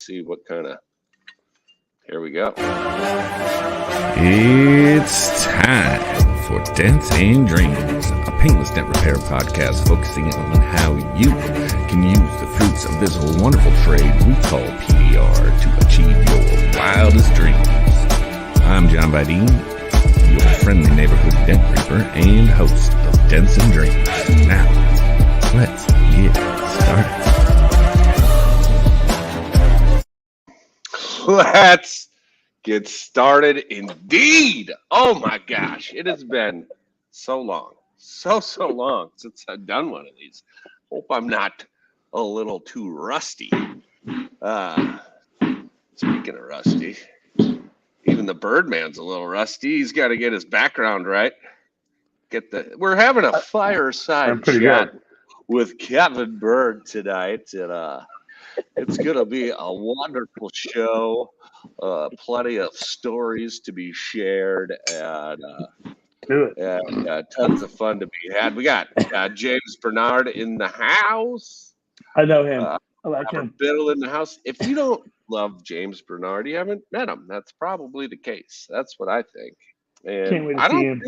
see what kind of. Here we go. It's time for Dents and Dreams, a painless dent repair podcast focusing on how you can use the fruits of this wonderful trade we call PDR to achieve your wildest dreams. I'm John Bideen, your friendly neighborhood dent reaper and host of Dents and Dreams. Now, let's get started. Let's get started indeed. Oh my gosh, it has been so long, so long since I've done one of these. Hope I'm not a little too rusty. Speaking of rusty, even the Birdman's a little rusty. He's got to get his background right. We're having a fireside chat with Kevin Bird tonight, and it's going to be a wonderful show. Plenty of stories to be shared, and tons of fun to be had. We got James Bernard in the house. I know him. I like him. Biddle in the house. If you don't love James Bernard, you haven't met him. That's probably the case. That's what I think. And can't wait to see him.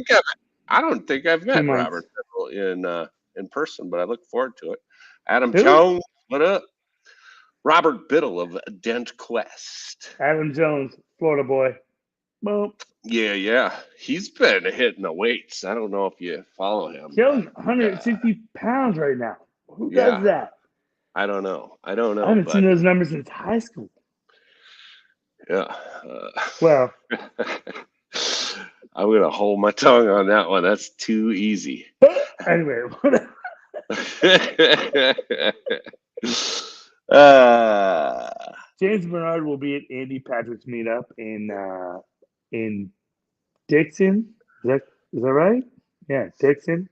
I don't think I've met Robert Biddle in person, but I look forward to it. Adam Jones, what up? Robert Biddle of Dent Quest. Adam Jones, Florida boy. Well, yeah. He's been hitting the weights. I don't know if you follow him. Jones, 160 pounds right now. Who does that? I don't know. I haven't seen those numbers since high school. Yeah. Well, I'm going to hold my tongue on that one. That's too easy. Anyway. James Bernard will be at Andy Patrick's meetup in Dixon. Is that right? Yeah, Dixon.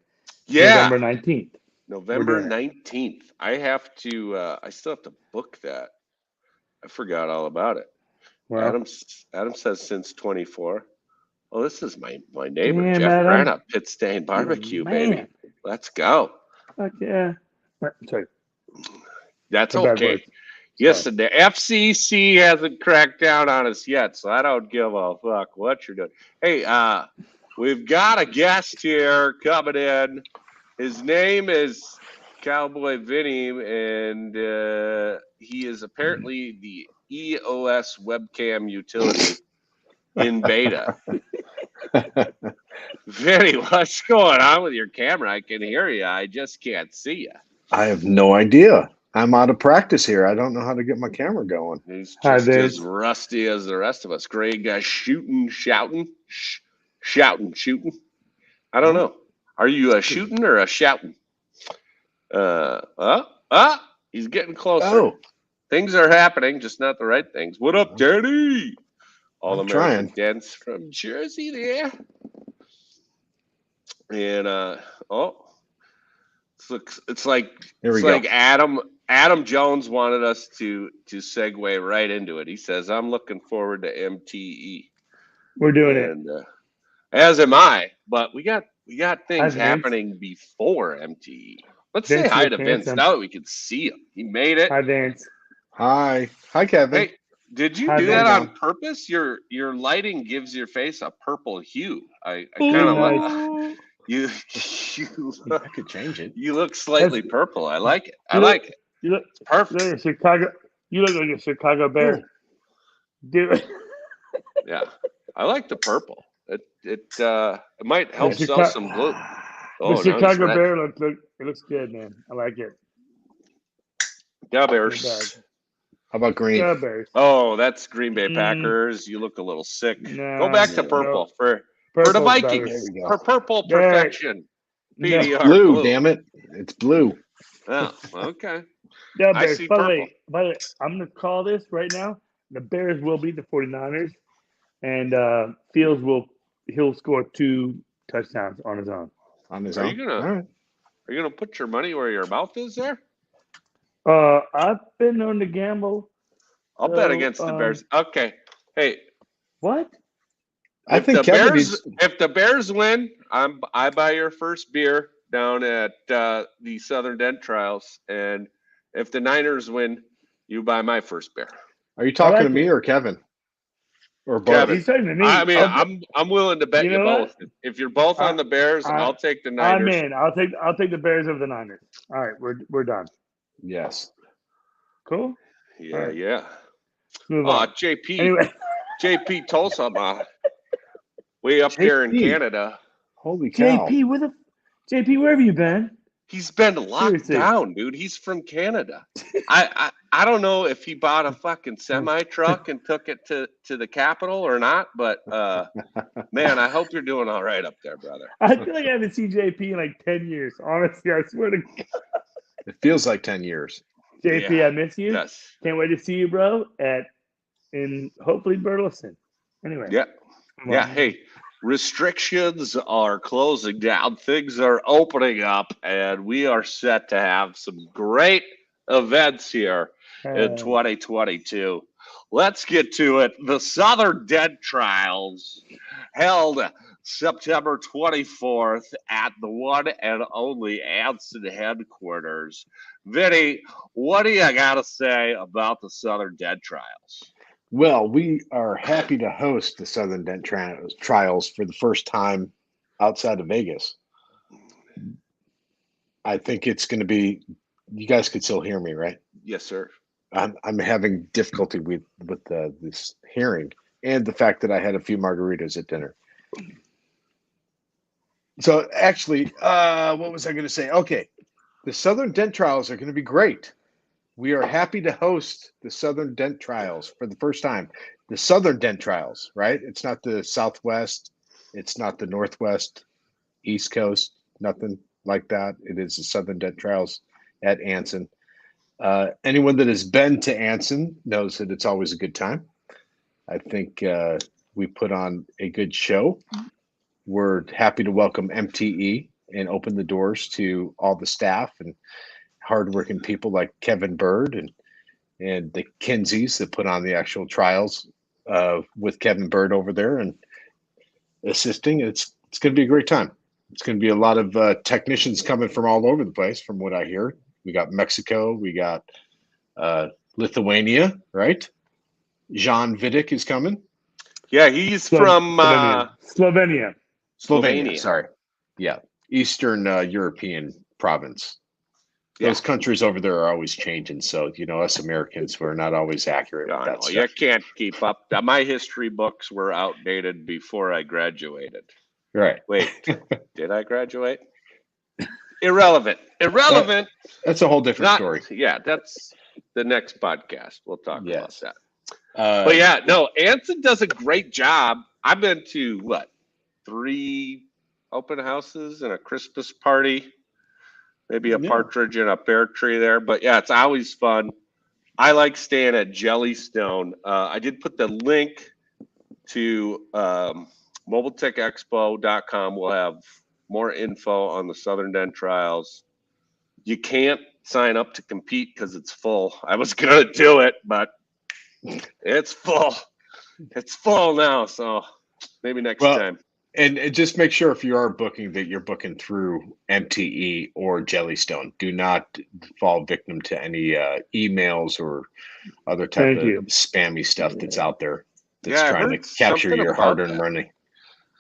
Yeah. November 19th. November 19th. I still have to book that. I forgot all about it. Well, Adam says since 24. Well, this is my neighbor, Jeff Branna, Pit Stain Barbecue, baby. Let's go. Fuck yeah. Sorry. That's okay. Yes, the FCC hasn't cracked down on us yet, so I don't give a fuck what you're doing. Hey, we've got a guest here coming in. His name is Cowboy Vinny, and he is apparently the EOS webcam utility in beta. Vinny, what's going on with your camera? I can hear you. I just can't see you. I have no idea. I'm out of practice here. I don't know how to get my camera going. He's just as rusty as the rest of us. Greg shooting. I don't know. Are you a shooting or a shouting? He's getting closer. Oh. Things are happening, just not the right things. What up, Danny? All American Dents from Jersey there. And it's like Adam Jones wanted us to segue right into it. He says, "I'm looking forward to MTE." We're doing it. As am I, but we got things happening before MTE. Let's say hi to Vince now that we can see him. He made it. Hi, Vince. Hi, Kevin. Hey, did you do that on purpose? Your lighting gives your face a purple hue. I kind of like you. I could change it. You look slightly purple. I like it. You look it's perfect. You look like a Chicago Bear. Dude. Yeah, I like the purple. It might help sell some blue. The Chicago Bear looks good, man. I like it. Bears. How about green? Bears. Oh, that's Green Bay Packers. You look a little sick. Go back to purple for the Vikings. For purple perfection. PDR, blue, damn it. It's blue. Oh, okay. Yeah, Bears. By the way, I'm going to call this right now. The Bears will beat the 49ers, and Fields he'll score 2 touchdowns on his own. Are you gonna put your money where your mouth is there? I've been known to gamble. I'll bet against the Bears. Okay. Hey. What? If the Bears win, I buy your first beer down at the Southern Dent Trials, and if the Niners win, you buy my first beer. Are you talking to me or Kevin? Or both? Kevin. He's talking to me. I mean, I'm willing to bet you both. What? If you're both on the Bears, I'll take the Niners. I'm in. I'll take the Bears over the Niners. All right, we're done. Yes. Cool. Yeah, right. yeah. Move on. JP. Anyway. JP Tulsa, way up there in Canada. Holy cow. JP, where have you been? He's been locked down, dude. He's from Canada. I don't know if he bought a fucking semi truck and took it to the capital or not, but man, I hope you're doing all right up there, brother. I feel like I haven't seen JP in like 10 years. Honestly, I swear to God. It feels like 10 years. JP, Yeah. I miss you. Yes. Can't wait to see you, bro, in hopefully Burleson. Anyway. Yeah. Yeah. Hey, restrictions are closing down. Things are opening up, and we are set to have some great events here in 2022. Let's get to it. The Southern Dent Trials held September 24th at the one and only Anson headquarters. Vinny, what do you got to say about the Southern Dent Trials? Well, we are happy to host the Southern Dent Trials for the first time outside of Vegas. I think it's going to be, you guys could still hear me, right? Yes, sir. I'm having difficulty with this hearing and the fact that I had a few margaritas at dinner. So actually, what was I going to say? Okay, the Southern Dent Trials are going to be great. We are happy to host the Southern Dent Trials for the first time. The Southern Dent Trials, right? It's not the Southwest. It's not the Northwest, East Coast, nothing like that. It is the Southern Dent Trials at Anson. Anyone that has been to Anson knows that it's always a good time. I think we put on a good show. We're happy to welcome MTE and open the doors to all the staff and hardworking people like Kevin Bird and the Kinseys that put on the actual trials with Kevin Bird over there and assisting. It's going to be a great time. It's going to be a lot of technicians coming from all over the place, from what I hear. We got Mexico. We got Lithuania, right? Jean Vidic is coming. Yeah, he's from Slovenia. Slovenia, sorry. Yeah, Eastern European province. Those countries over there are always changing. So, us Americans, we're not always accurate with that stuff. You can't keep up. My history books were outdated before I graduated. Right. Wait, did I graduate? Irrelevant. That's a whole different story. Yeah, that's the next podcast. We'll talk about that. But yeah, no, Anson does a great job. I've been to 3 open houses and a Christmas party, maybe a partridge and a pear tree there. But yeah, it's always fun. I like staying at Jellystone. I did put the link to mobiletechexpo.com. We'll have more info on the Southern Dent Trials. You can't sign up to compete because it's full. I was going to do it, but it's full. It's full now, so maybe next time. And just make sure if you are booking that you're booking through MTE or Jellystone. Do not fall victim to any emails or other type of spammy stuff that's out there that's trying to capture your hard-earned money.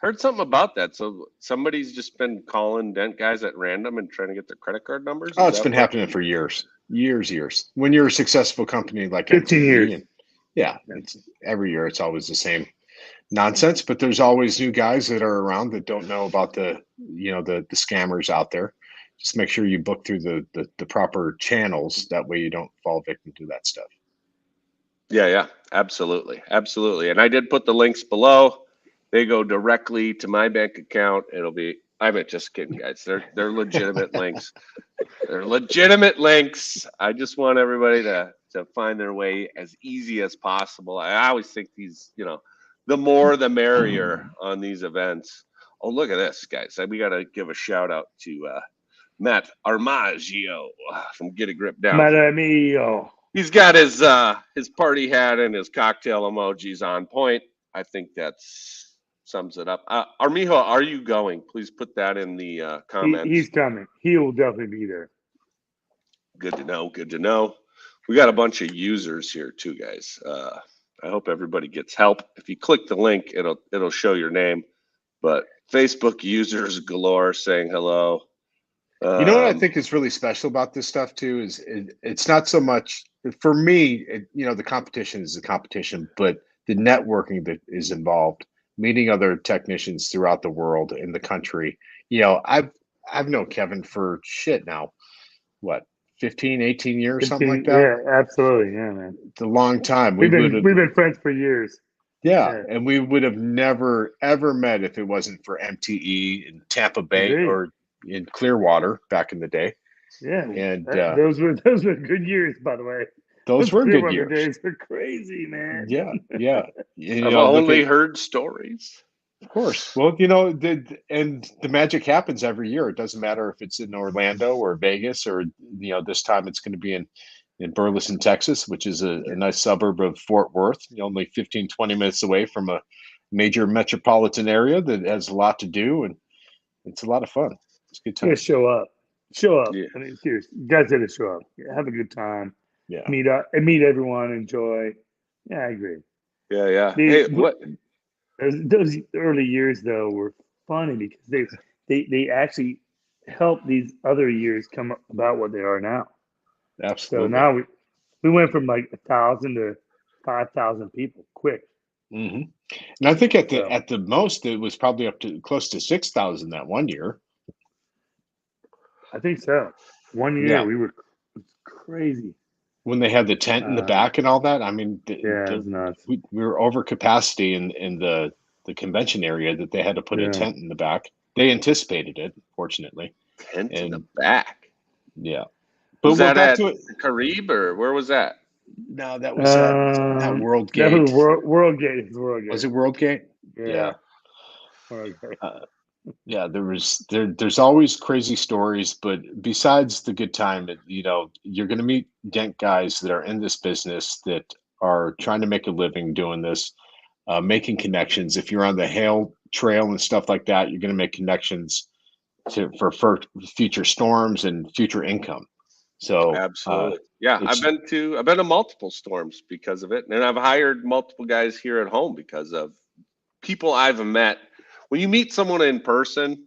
Heard something about that. So somebody's just been calling Dent guys at random and trying to get their credit card numbers? Oh, it's been happening for years. Years. When you're a successful company like 15 years. It's every year it's always the same nonsense, but there's always new guys that are around that don't know about the scammers out there. Just make sure you book through the proper channels. That way you don't fall victim to that stuff. Yeah, absolutely. And I did put the links below. They go directly to my bank account. I'm just kidding, guys. They're legitimate links. They're legitimate links. I just want everybody to find their way as easy as possible. I always think these, the more the merrier on these events. Oh, look at this, guys. We got to give a shout out to Matt Armaggio from Get a Grip Down. Matt Armaggio. He's got his party hat and his cocktail emojis on point. I think that's sums it up. Armijo, are you going? Please put that in the comments. He's coming. He will definitely be there. Good to know. We got a bunch of users here too, guys. I hope everybody gets help. If you click the link, it'll show your name. But Facebook users galore saying hello. You know what I think is really special about this stuff too is it's not so much for me. The competition is the competition, but the networking that is involved, meeting other technicians throughout the world in the country. I've known Kevin for now, what, 15, 18 years, something like that. Yeah, absolutely. Yeah, man. It's a long time. We've been friends for years. Yeah, and we would have never ever met if it wasn't for MTE in Tampa Bay or in Clearwater back in the day. Yeah, and those were good years, by the way. Those were good years. Days were crazy, man. Yeah. I've only heard stories. Of course. Well, and the magic happens every year. It doesn't matter if it's in Orlando or Vegas or this time it's going to be in Burleson, Texas, which is a nice suburb of Fort Worth, only 15, 20 minutes away from a major metropolitan area that has a lot to do, and it's a lot of fun. It's a good time. Yeah, show up. Yeah. I mean, seriously, you guys got to show up. Have a good time. Yeah. Meet everyone. Enjoy. Yeah, I agree. Yeah. Hey, what? Those early years though were funny because they actually helped these other years come about what they are now. Absolutely. So now we went from like 1,000 to 5,000 people quick. Mm-hmm. And I think at the most it was probably up to close to 6,000 that one year. I think so. One year we were crazy. When they had the tent in the back and all that, I mean, it was nuts. We were over capacity in the convention area that they had to put a tent in the back. They anticipated it, fortunately. Tent in the back. Yeah. But was that at Carib or where was that? No, that was at World Gate. That was World Gate. Was it World Gate? Yeah. Yeah, there's always crazy stories, but besides the good time, you're going to meet Dent guys that are in this business that are trying to make a living doing this, making connections. If you're on the Hail Trail and stuff like that, you're going to make connections for future storms and future income. So absolutely, I've been to multiple storms because of it, and I've hired multiple guys here at home because of people I've met. When you meet someone in person,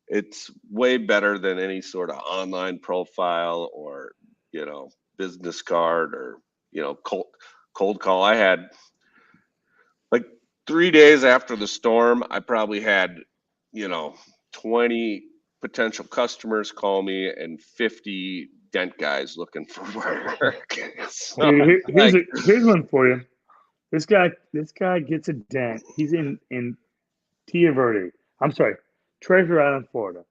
it's way better than any sort of online profile or, business card or, cold call. I had like 3 days after the storm, I probably had, 20 potential customers call me and 50 Dent guys looking for work. So here's one for you. This guy gets a Dent. He's in Treasure Island, Florida.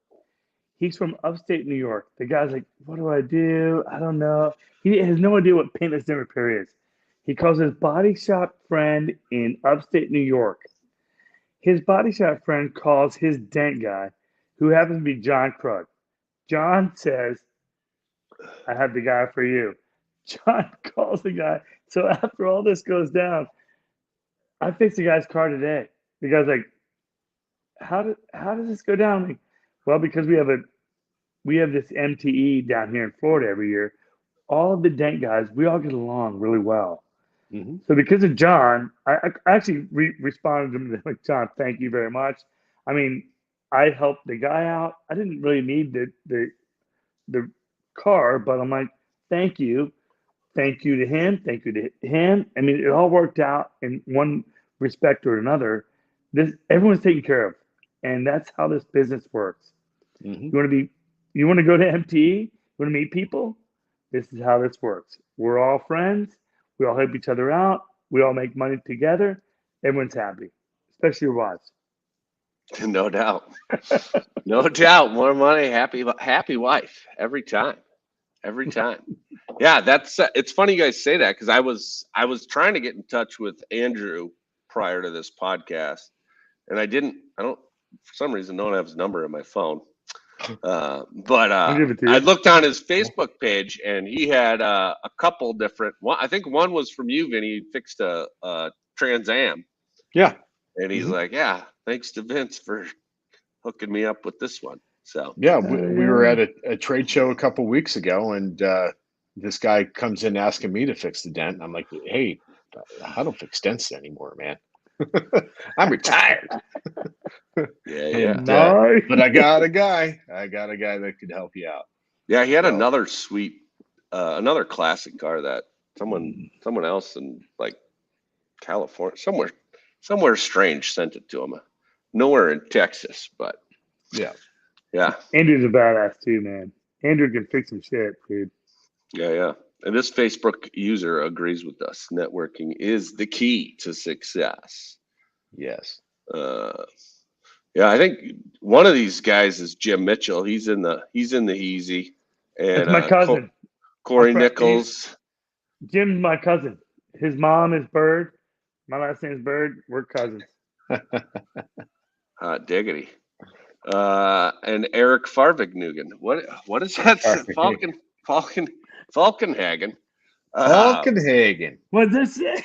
He's from upstate New York. The guy's like, what do I do? I don't know. He has no idea what Paintless Dent Repair is. He calls his body shop friend in upstate New York. His body shop friend calls his dent guy, who happens to be John Krug. John says, I have the guy for you. John calls the guy. So after all this goes down, I fixed the guy's car today. The guy's like, how does this go down? Like, well, because we have this MTE down here in Florida every year. All of the Dent guys, we all get along really well. Mm-hmm. So because of John, I actually responded to him like, John, thank you very much. I mean, I helped the guy out. I didn't really need the car, but I'm like, thank you. Thank you to him. Thank you to him. I mean, it all worked out in one respect or another. Everyone's taken care of. And that's how this business works. Mm-hmm. You want to go to MTE? You want to meet people? This is how this works. We're all friends. We all help each other out. We all make money together. Everyone's happy, especially your wives. No doubt. No doubt. More money, happy wife every time. Every time. Yeah, it's funny you guys say that because I was trying to get in touch with Andrew prior to this podcast, and I don't for some reason don't have his number in my phone. But I looked on his Facebook page and he had a couple different. I think one was from you, Vinny. He fixed a Trans Am. Yeah. And he's like, yeah, thanks to Vince for hooking me up with this one. So yeah, we were at a trade show a couple weeks ago, and this guy comes in asking me to fix the dent. I'm like, hey, I don't fix dents anymore, man. I'm retired. Yeah. But I got a guy that could help you out. Yeah, he had another sweet, another classic car that someone else in like California, somewhere strange sent it to him. Nowhere in Texas, but yeah. Andrew's a badass too, man. Andrew can fix some shit, dude. Yeah. And this Facebook user agrees with us. Networking is the key to success. Yes. Yeah, I think one of these guys is Jim Mitchell. He's in the Easy. And that's my cousin. Corey Nichols. Jim's my cousin. His mom is Bird. My last name is Bird. We're cousins. Diggity. And Eric Farvignugan. What is that? Falkenhagen. Falkenhagen. What's this say?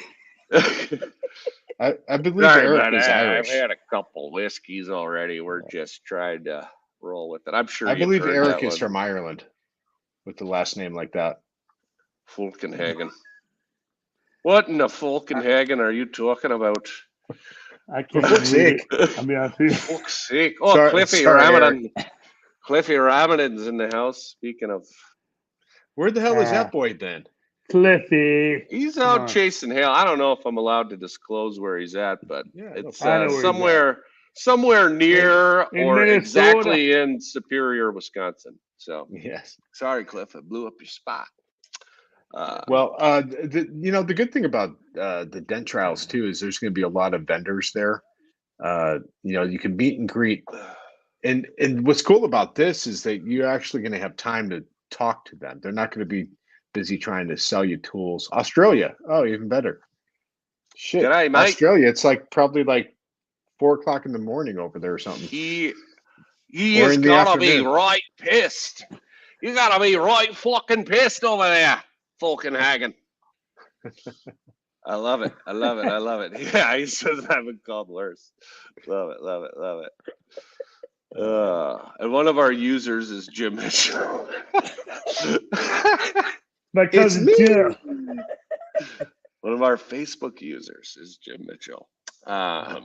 I believe Eric is Irish. I've had a couple whiskeys already. We're just trying to roll with it. I'm sure. I believe Eric is from Ireland with the last name like that. Falkenhagen. What in the Falkenhagen are you talking about? I can't believe it. I'll be honest with you. Fuck's sake. Oh, Cliffy Ramadan. Cliffy Ramadan's in the house. Speaking of. Where the hell is that boy then? Cliffy. He's out chasing hail. I don't know if I'm allowed to disclose where he's at, but it's somewhere near or exactly in Superior, Wisconsin. So yes. Sorry, Cliff, I blew up your spot. The good thing about the Dent trials too is there's going to be a lot of vendors there. You can meet and greet, and what's cool about this is that you're actually going to have time to talk to them. They're not going to be busy trying to sell you tools. Australia, even better. Shit, g'day, mate. Australia, it's like probably like 4:00 in the morning over there or something. He is gotta be right pissed. You gotta be right fucking pissed over there, Falkenhagen. I love it. Yeah, he says I haven't called worse. Love it. And one of our users is Jim Mitchell. My cousin Jim. One of our Facebook users is Jim Mitchell. You're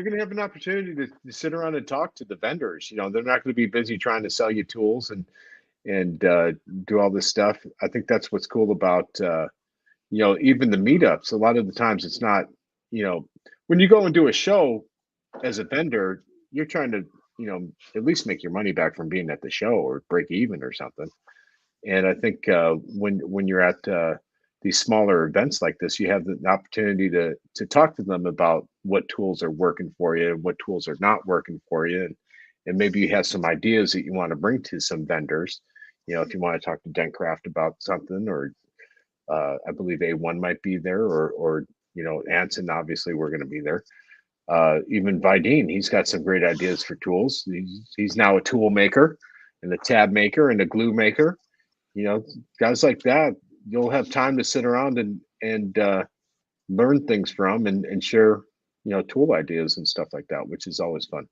going to have an opportunity to sit around and talk to the vendors. They're not going to be busy trying to sell you tools and do all this stuff. I think that's what's cool about even the meetups. A lot of the times it's not, when you go and do a show as a vendor, you're trying to at least make your money back from being at the show or break even or something. And I think when you're at these smaller events like this, you have the opportunity to talk to them about what tools are working for you and what tools are not working for you. And maybe you have some ideas that you want to bring to some vendors. If you want to talk to Dentcraft about something, or I believe A1 might be there, or Anson, obviously we're going to be there. Even Vidine, he's got some great ideas for tools. He's now a tool maker and a tab maker and a glue maker. Guys like that, you'll have time to sit around and learn things from and share, tool ideas and stuff like that, which is always fun.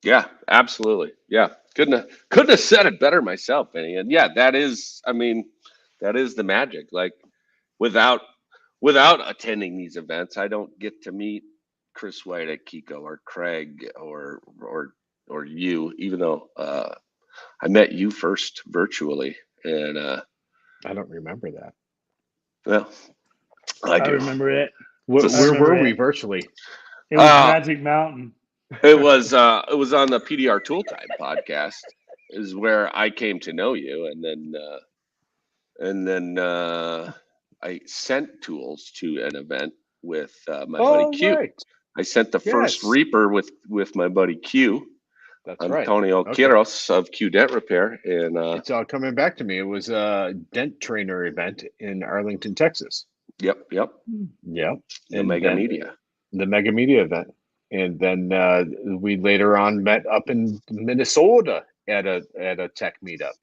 Yeah, absolutely. Yeah. Couldn't have said it better myself, Vinny. And yeah, that is the magic. Like without attending these events, I don't get to meet Chris White at Kiko or Craig or you, even though I met you first virtually. And I don't remember that. Well, I do. Remember it. Where were we virtually? It was Magic Mountain. It was on the PDR Tool Time podcast is where I came to know you, and then I sent tools to an event with my buddy Q. Right. I sent the first Reaper with my buddy Q. That's Antonio Quiros of Q Dent Repair, and it's all coming back to me. It was a Dent Trainer event in Arlington, Texas. Yep. The Mega Media event, and then we later on met up in Minnesota at a tech meetup.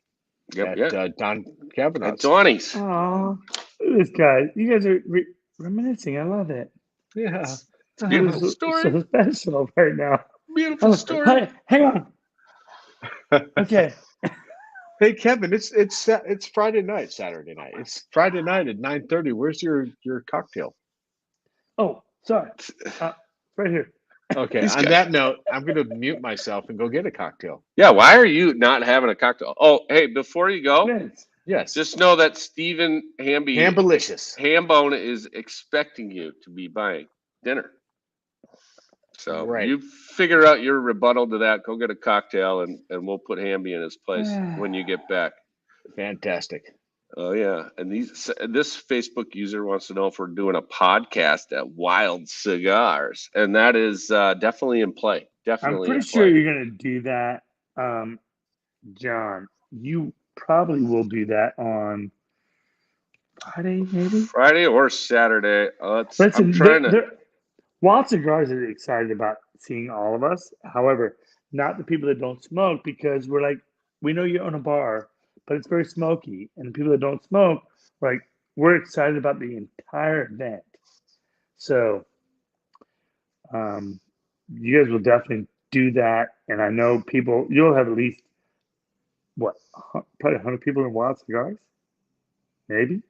At Don Kavanaugh's. At Donnie's. Oh, this guy! You guys are reminiscing. I love it. Yeah, it's a beautiful story. So special right now. Beautiful story. Hang on. Okay. Hey Kevin, it's Friday night, Saturday night. It's Friday night at 9:30. Where's your cocktail? Oh, sorry. Right here. Okay. On that note, I'm going to mute myself and go get a cocktail. Yeah, why are you not having a cocktail? Oh, hey, before you go, Yes. just know that Stephen Hambalicious Hambone is expecting you to be buying dinner. So you figure out your rebuttal to that. Go get a cocktail, and we'll put Hamby in his place when you get back. Fantastic. Oh yeah, and this Facebook user wants to know if we're doing a podcast at Wild Cigars, and that is definitely in play. Definitely, I'm pretty sure you're gonna do that, John. You probably will do that on Friday, maybe Friday or Saturday. Listen, I'm trying to. Wild Cigars is excited about seeing all of us. However, not the people that don't smoke, because we're like, we know you own a bar, but it's very smoky. And the people that don't smoke, we're excited about the entire event. So you guys will definitely do that. And I know you'll have at least, probably 100 people in Wild Cigars? Maybe?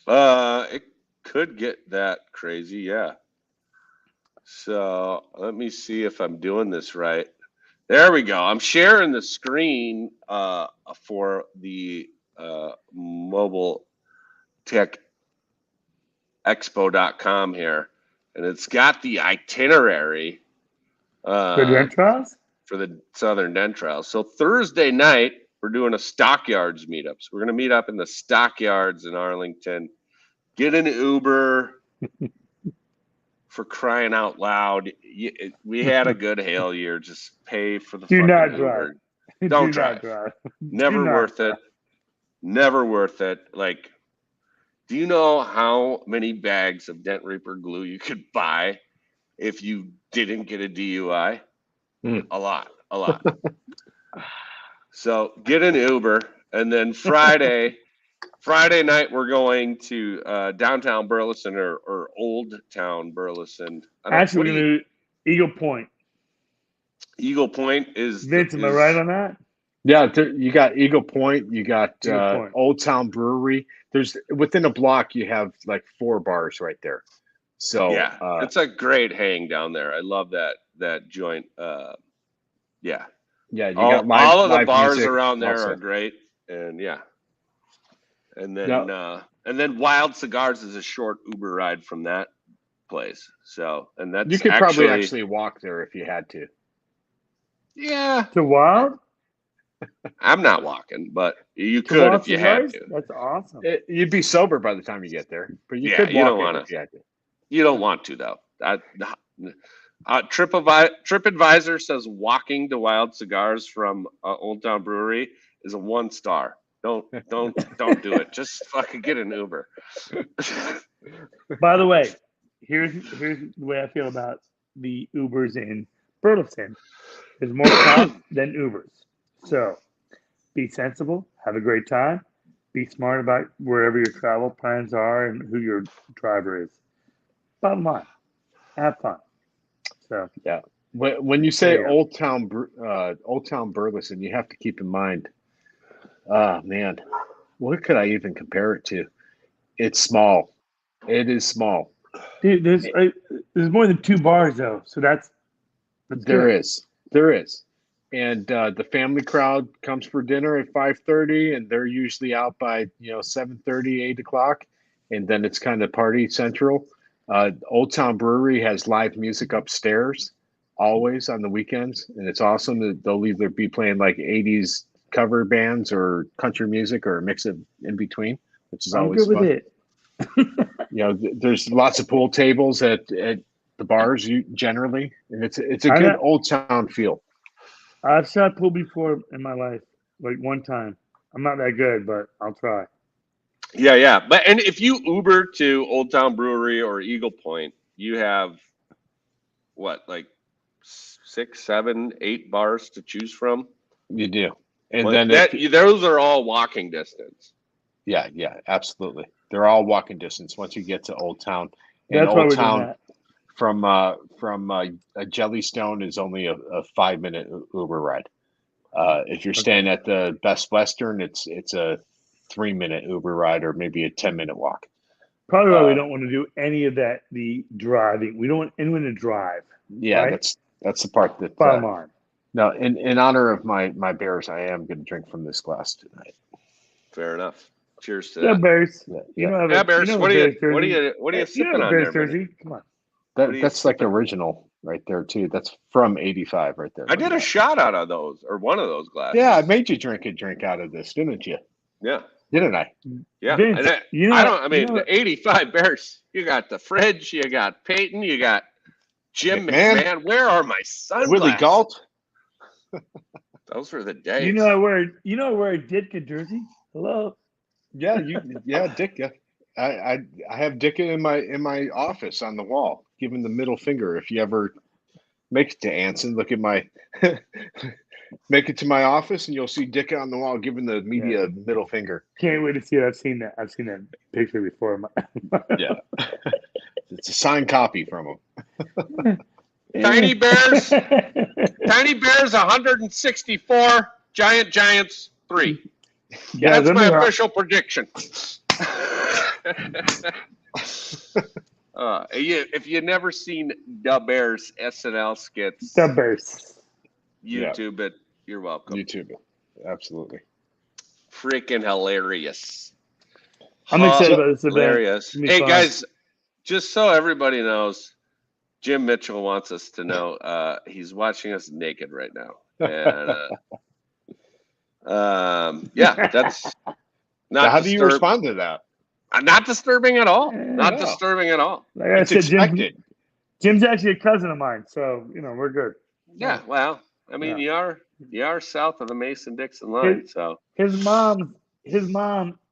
It could get that crazy, yeah. So let me see if I'm doing this right. There we go. I'm sharing the screen for the mobile tech expo.com here, and it's got the itinerary For Dent trials? For the Southern Dent Trials. So Thursday night, we're doing a Stockyards meetup. So we're going to meet up in the Stockyards in Arlington, get an Uber. For crying out loud, we had a good hail year. Just pay for the fucking Uber. Don't drive. Never worth it. Never worth it. Like, do you know how many bags of Dent Reaper glue you could buy if you didn't get a DUI? A lot. So get an Uber, and then Friday night, we're going to downtown Burleson or Old Town Burleson. Actually, we're going to do Eagle Point. Eagle Point is... Vince, am I right on that? Yeah, you got Eagle Point. You got Old Town Brewery. Within a block, you have like 4 bars right there. So yeah, it's a great hang down there. I love that joint. Yeah. Yeah, you got all of the bars music, around there are great. And yeah. And then Wild Cigars is a short Uber ride from that place. So, and that's you could probably actually walk there if you had to. Yeah. To Wild? I'm not walking, but you could if you had to. That's awesome. You'd be sober by the time you get there, but you could walk if you had to. You don't want to though. TripAdvisor says walking to Wild Cigars from Old Town Brewery is a 1 star. Don't do it. Just fucking get an Uber. By the way, here's the way I feel about the Ubers in Burleson. There's more cops than Ubers. So be sensible, have a great time, be smart about wherever your travel plans are and who your driver is. Bottom line, have fun. So yeah, when you say Old Town Burleson, you have to keep in mind. Man, what could I even compare it to? It's small. It is small. Dude, there's more than 2 bars though, so that's there is. And the family crowd comes for dinner at 5:30, and they're usually out by 7:30, 8 o'clock, and then it's kind of party central. Old Town Brewery has live music upstairs always on the weekends, and it's awesome. That they'll either be playing like 80s cover bands or country music or a mix of in between, which is always fun. With it. There's lots of pool tables at the bars generally, and it's a good Old Town feel. I've shot pool before in my life, like one time. I'm not that good, but I'll try. Yeah. And if you Uber to Old Town Brewery or Eagle Point, you have like 6, 7, 8 bars to choose from? You do. And those are all walking distance. Yeah, absolutely. They're all walking distance once you get to Old Town. And that's Old Town from Jellystone is only a 5-minute Uber ride. If you're staying at the Best Western, it's a 3-minute Uber ride or maybe a 10-minute walk. Probably why we don't want to do any of that. The driving, we don't want anyone to drive. Yeah, right? that's the part that. Bottom line. No, in honor of my Bears, I am going to drink from this glass tonight. Fair enough. Cheers to that. Bears. Yeah, Bears. What are you sipping on there, Jersey? Come on. That's like original right there too. That's from '85 right there. I did a shot out of those, or one of those glasses. Yeah, I made you drink a drink out of this, didn't you? Yeah. Didn't I? Yeah. Vince, the '85 Bears. You got the fridge. You got Peyton. You got Jim McMahon. Where are my sunglasses? Willie Galt. Those were the days. You know I wear a Ditka jersey. Hello. Yeah, Ditka. I have Ditka in my office on the wall, giving the middle finger. If you ever make it to Anson, look at my make it to my office, and you'll see Ditka on the wall giving the media middle finger. Can't wait to see it. I've seen that picture before. Yeah, it's a signed copy from him. Tiny Bears. Tiny Bears 164. Giants 3. Yeah, that's my official prediction. If you've never seen the Bears SNL skits, the Bears, YouTube it. You're welcome. YouTube it. Absolutely. Freaking hilarious. I'm excited about this event. Hilarious. Hey guys, just so everybody knows, Jim Mitchell wants us to know he's watching us naked right now. And that's not. How do you respond to that? Not disturbing at all. Not disturbing at all. Like I said, Jim's actually a cousin of mine, so we're good. Yeah, well, I mean, you are south of the Mason-Dixon line, so his mom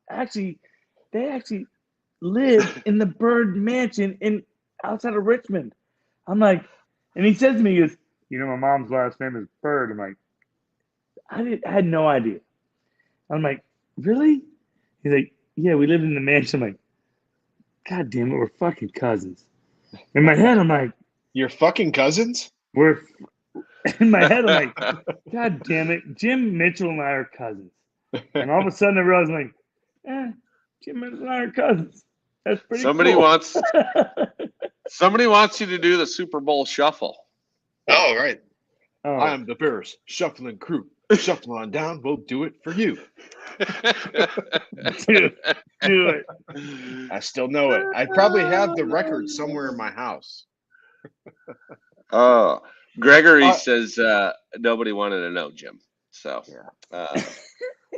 actually live in the Bird Mansion outside of Richmond. I'm like, and he says to me, he goes, my mom's last name is Bird. I'm like, I had no idea. I'm like, really? He's like, yeah, we lived in the mansion. I'm like, God damn it, we're fucking cousins. In my head, I'm like, you're fucking cousins? In my head, I'm like, God damn it, Jim Mitchell and I are cousins. And all of a sudden, I realized, I'm like, Jim Mitchell and I are cousins. That's pretty cool. Somebody wants you to do the Super Bowl shuffle. Oh, right. I am the Bears shuffling crew. Shuffle on down. We'll do it for you. Do it. I still know it. I probably have the record somewhere in my house. Oh, Gregory says nobody wanted to know, Jim. So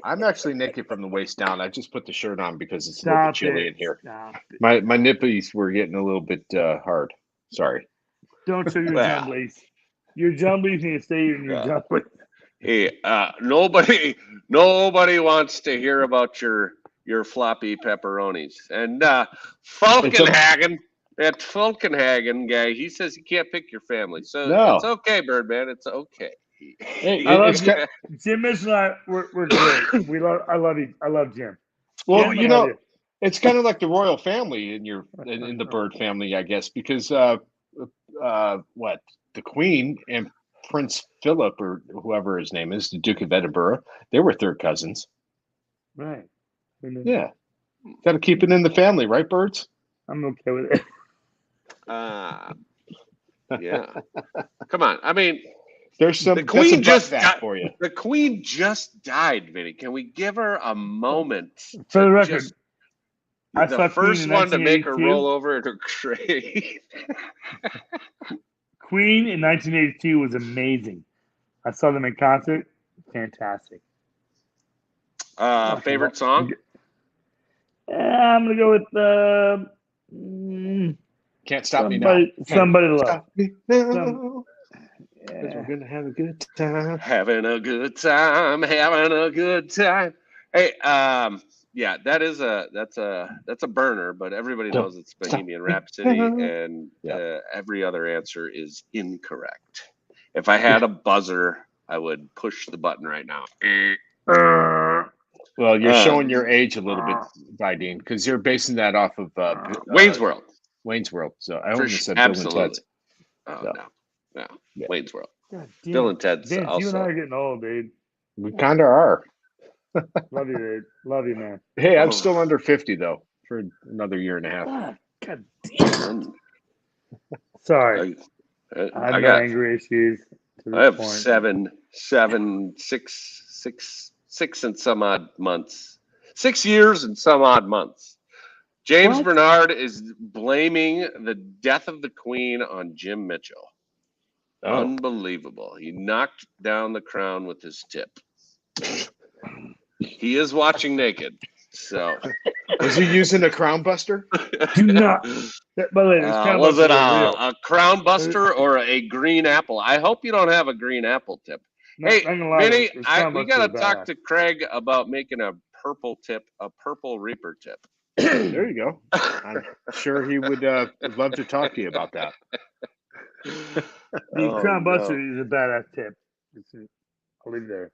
I'm actually naked from the waist down. I just put the shirt on because it's a little bit chilly in here. My nippies were getting a little bit hard. Sorry. Don't show your jumblies. Your jumblies need to stay in your jumblies. Hey, nobody wants to hear about your floppy pepperonis. And Falkenhagen, that Falkenhagen guy, he says you can't pick your family. So it's okay, Birdman. It's okay. Hey, I love Jim Mitchell and I, we're great. I love Jim. Well, it's kind of like the royal family in the Bird family, I guess, because the Queen and Prince Philip, or whoever his name is, the Duke of Edinburgh, they were third cousins. Right. Yeah. Got to keep it in the family, right, Birds? I'm okay with it. Yeah. Come on. I mean, there's some. The Queen just died for you. The Queen just died, Vinny. Can we give her a moment? For the record, the first one to make her roll over in her grave. Queen in 1982 was amazing. I saw them in concert. Fantastic. Favorite song? I'm gonna go with Can't Stop Me Now. Somebody to Love. Stop me now. Because we're gonna have a good time. Having a good time. Hey, that's a burner, but everybody knows it's Bohemian Rhapsody, and every other answer is incorrect. If I had a buzzer, I would push the button right now. Well, you're showing your age a little bit, Vidine, because you're basing that off of Wayne's World. Wayne's World. So I almost said absolutely. Bill and Ted's. Oh, no. Wayne's World. God, Bill and Ted's Vince, also. you and I are getting old, dude. We kind of are. Love you, dude. Love you, man. Hey, I'm still under 50 though for another year and a half. Ah, God damn. Sorry. I have no angry issues. I have 6 and some odd months. 6 years and some odd months. James Bernard is blaming the death of the Queen on Jim Mitchell. Oh. Unbelievable. He knocked down the crown with his tip. He is watching naked. So was he using a crown buster? Do not. Was it a crown buster or a green apple? I hope you don't have a green apple tip. Hey, Vinny, we got to talk to Craig about making a purple Reaper tip. There you go. I'm sure he would love to talk to you about that. The crown buster is a badass tip. I'll leave it there.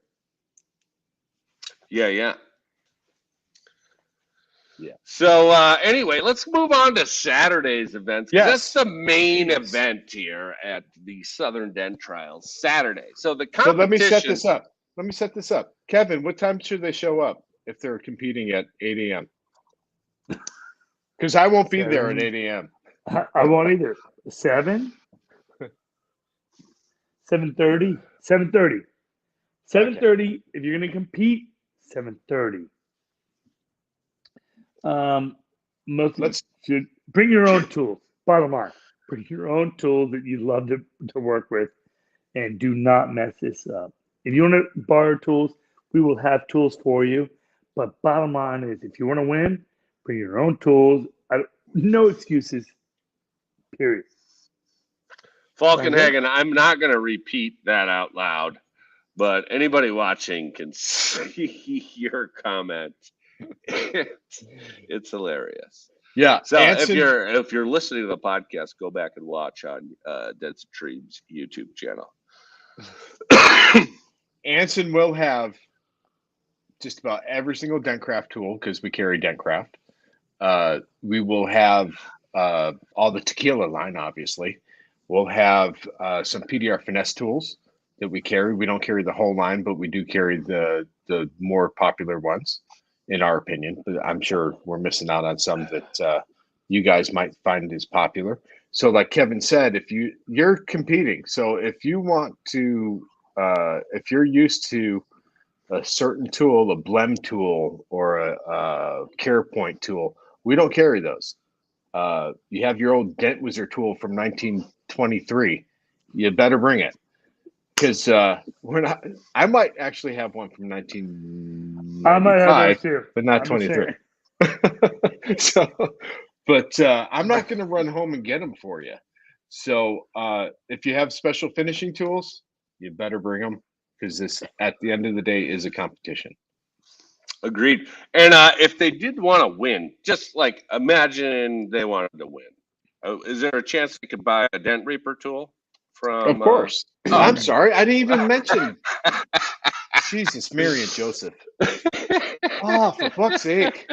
Yeah. So anyway, let's move on to Saturday's events. Yes. That's the main event here at the Southern Dent Trials, Saturday. So the competition. So let me set this up. Kevin, what time should they show up if they're competing at 8 a.m.? Because I won't be there at 8 a.m. I won't either. 7? 7:30? 7:30. 7:30. If you're going to compete, 7:30. Most should bring your own tools. Bottom line, bring your own tools that you love to work with, and do not mess this up. If you want to borrow tools, we will have tools for you. But bottom line is, if you want to win, bring your own tools. No excuses. Period. Falkenhagen, I'm not going to repeat that out loud, but anybody watching can see your comment. It's hilarious. Yeah. So if you're listening to the podcast, go back and watch on Dents and Trees YouTube channel. Anson will have just about every single Dentcraft tool because we carry Dentcraft. We will have all the tequila line, obviously. We'll have some PDR finesse tools that we carry. We don't carry the whole line, but we do carry the more popular ones, in our opinion. But I'm sure we're missing out on some that you guys might find as popular. So like Kevin said, if you're competing, so if you want to, if you're used to a certain tool, a blem tool or a care point tool, we don't carry those. You have your old Dent Wizard tool from 1923. You better bring it. Because we're not. I might actually have one from 1995, I might have too, but not 23. So, but I'm not going to run home and get them for you. So, if you have special finishing tools, you better bring them because this, at the end of the day, is a competition. Agreed. And if they did want to win, just like imagine they wanted to win, is there a chance they could buy a Dent Reaper tool? From, of course. I'm sorry. I didn't even mention. Jesus, Mary and Joseph. Oh, for fuck's sake.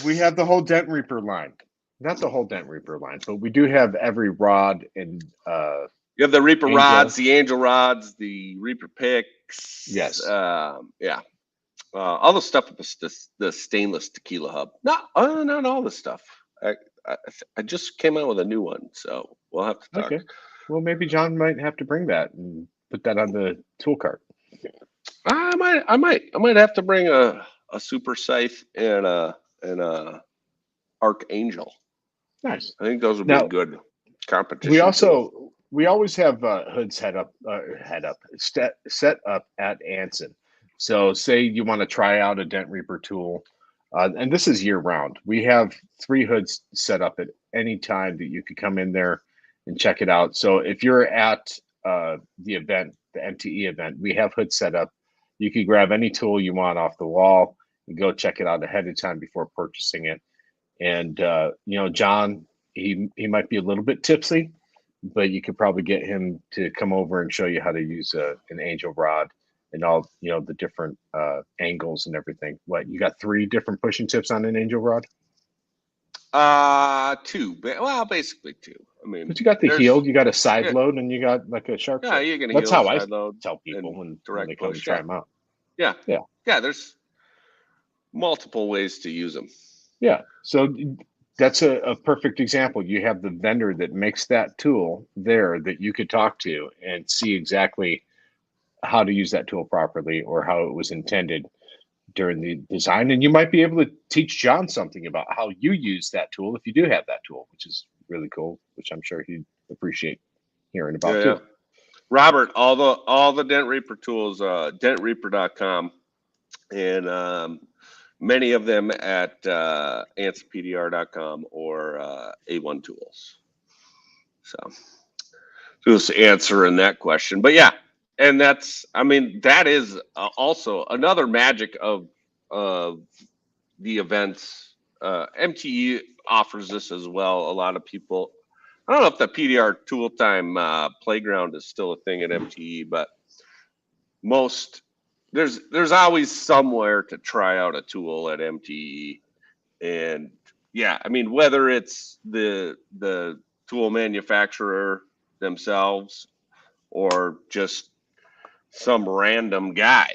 We have the whole Dent Reaper line. Not the whole Dent Reaper line, but we do have every rod and you have the Reaper rods, the Angel rods, the Reaper picks. Yes. Yeah. All the stuff with the stainless tequila hub. Not all the stuff. I just came out with a new one, so we'll have to talk. Okay. Well, maybe John might have to bring that and put that on the tool cart. I might have to bring a super scythe and a Archangel. Nice. I think those would be good competition. We always have hoods set up at Anson. So say you want to try out a Dent Reaper tool. And this is year round. We have 3 hoods set up at any time that you could come in there and check it out. So if you're at the event, the MTE event, we have hoods set up. You can grab any tool you want off the wall and go check it out ahead of time before purchasing it. And, John, he might be a little bit tipsy, but you could probably get him to come over and show you how to use an Angel rod. And all, the different angles and everything. What, you got 3 different pushing tips on an Angel rod? 2. Well, basically 2. I mean, but you got the heel, you got a side load, and you got like a sharp. Yeah, you're gonna. That's how I side load tell people when they come push, and try them out. Yeah. There's multiple ways to use them. Yeah, so that's a perfect example. You have the vendor that makes that tool there that you could talk to and see exactly how to use that tool properly or how it was intended during the design. And you might be able to teach John something about how you use that tool if you do have that tool, which is really cool, which I'm sure he'd appreciate hearing about too. Robert, all the Dent Reaper tools, dentreaper.com, and many of them at answerpdr.com or A1 Tools. So just answering that question. But yeah, and that is also another magic of the events. MTE offers this as well. A lot of people, I don't know if the PDR Tool Time playground is still a thing at MTE, but there's always somewhere to try out a tool at MTE. And yeah, I mean, whether it's the tool manufacturer themselves or just some random guy,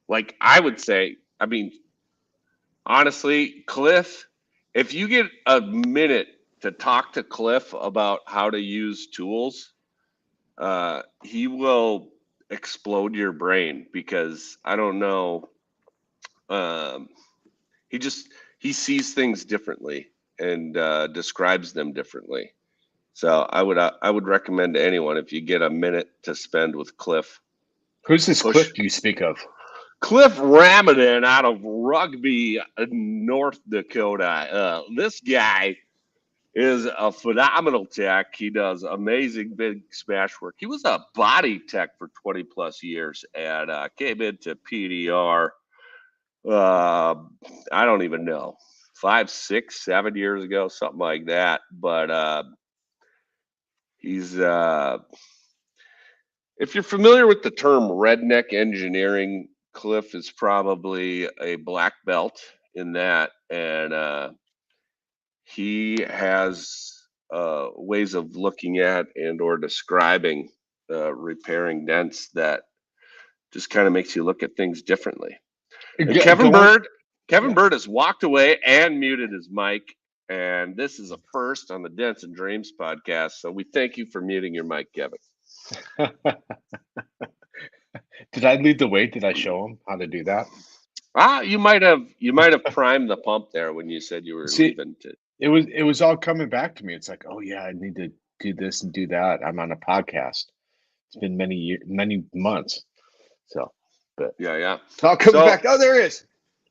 like I would say, I mean, honestly, Cliff, if you get a minute to talk to Cliff about how to use tools, he will explode your brain, because I don't know, he sees things differently and describes them differently. So I would recommend to anyone, if you get a minute to spend with Cliff. Who's this Cliff you speak of? Cliff Ramadan out of Rugby, North Dakota. This guy is a phenomenal tech. He does amazing big smash work. He was a body tech for 20 plus years and came into PDR, I don't even know, 5, 6, 7 years ago, something like that. But he's, if you're familiar with the term redneck engineering, Cliff is probably a black belt in that. And he has ways of looking at and or describing repairing dents that just kind of makes you look at things differently. Kevin Bird has walked away and muted his mic, and this is a first on the Dents and Dreams podcast. So we thank you for muting your mic, Kevin. Did I lead the way? Did I show him how to do that? You might have primed the pump there when you said you were leaving. It was all coming back to me. It's like, oh yeah, I need to do this and do that. I'm on a podcast. It's been many months. So, but yeah. It's all coming back. Oh, there he is.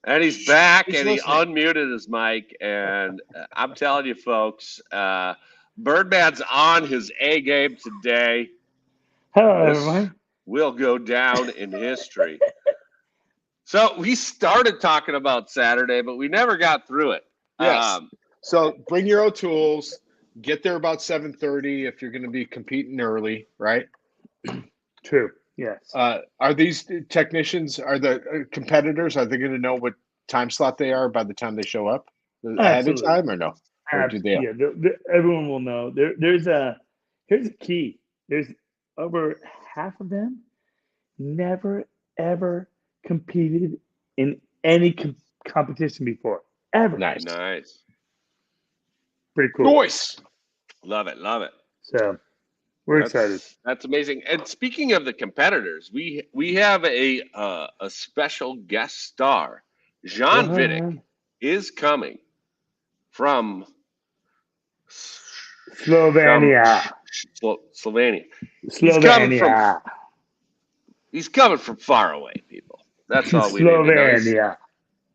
And he's back, and listening. He unmuted his mic. And I'm telling you, folks, Birdman's on his A game today. Hello, everyone. Will go down in history. So we started talking about Saturday, but we never got through it. Yes. So bring your own tools. Get there about 7:30 if you're going to be competing early, right? True. Yes. Are these technicians, are the competitors, are they going to know what time slot they are by the time they show up ahead of time, or no? Or do they? Yeah, everyone will know. Here's a key. There's over half of them never ever competed in any competition before, ever. Nice. Pretty cool. Nice. Love it. So we're excited. That's amazing. And speaking of the competitors, we have a special guest star. Jean Vidic is coming from Slovenia. He's coming from far away, people. That's all we need to know.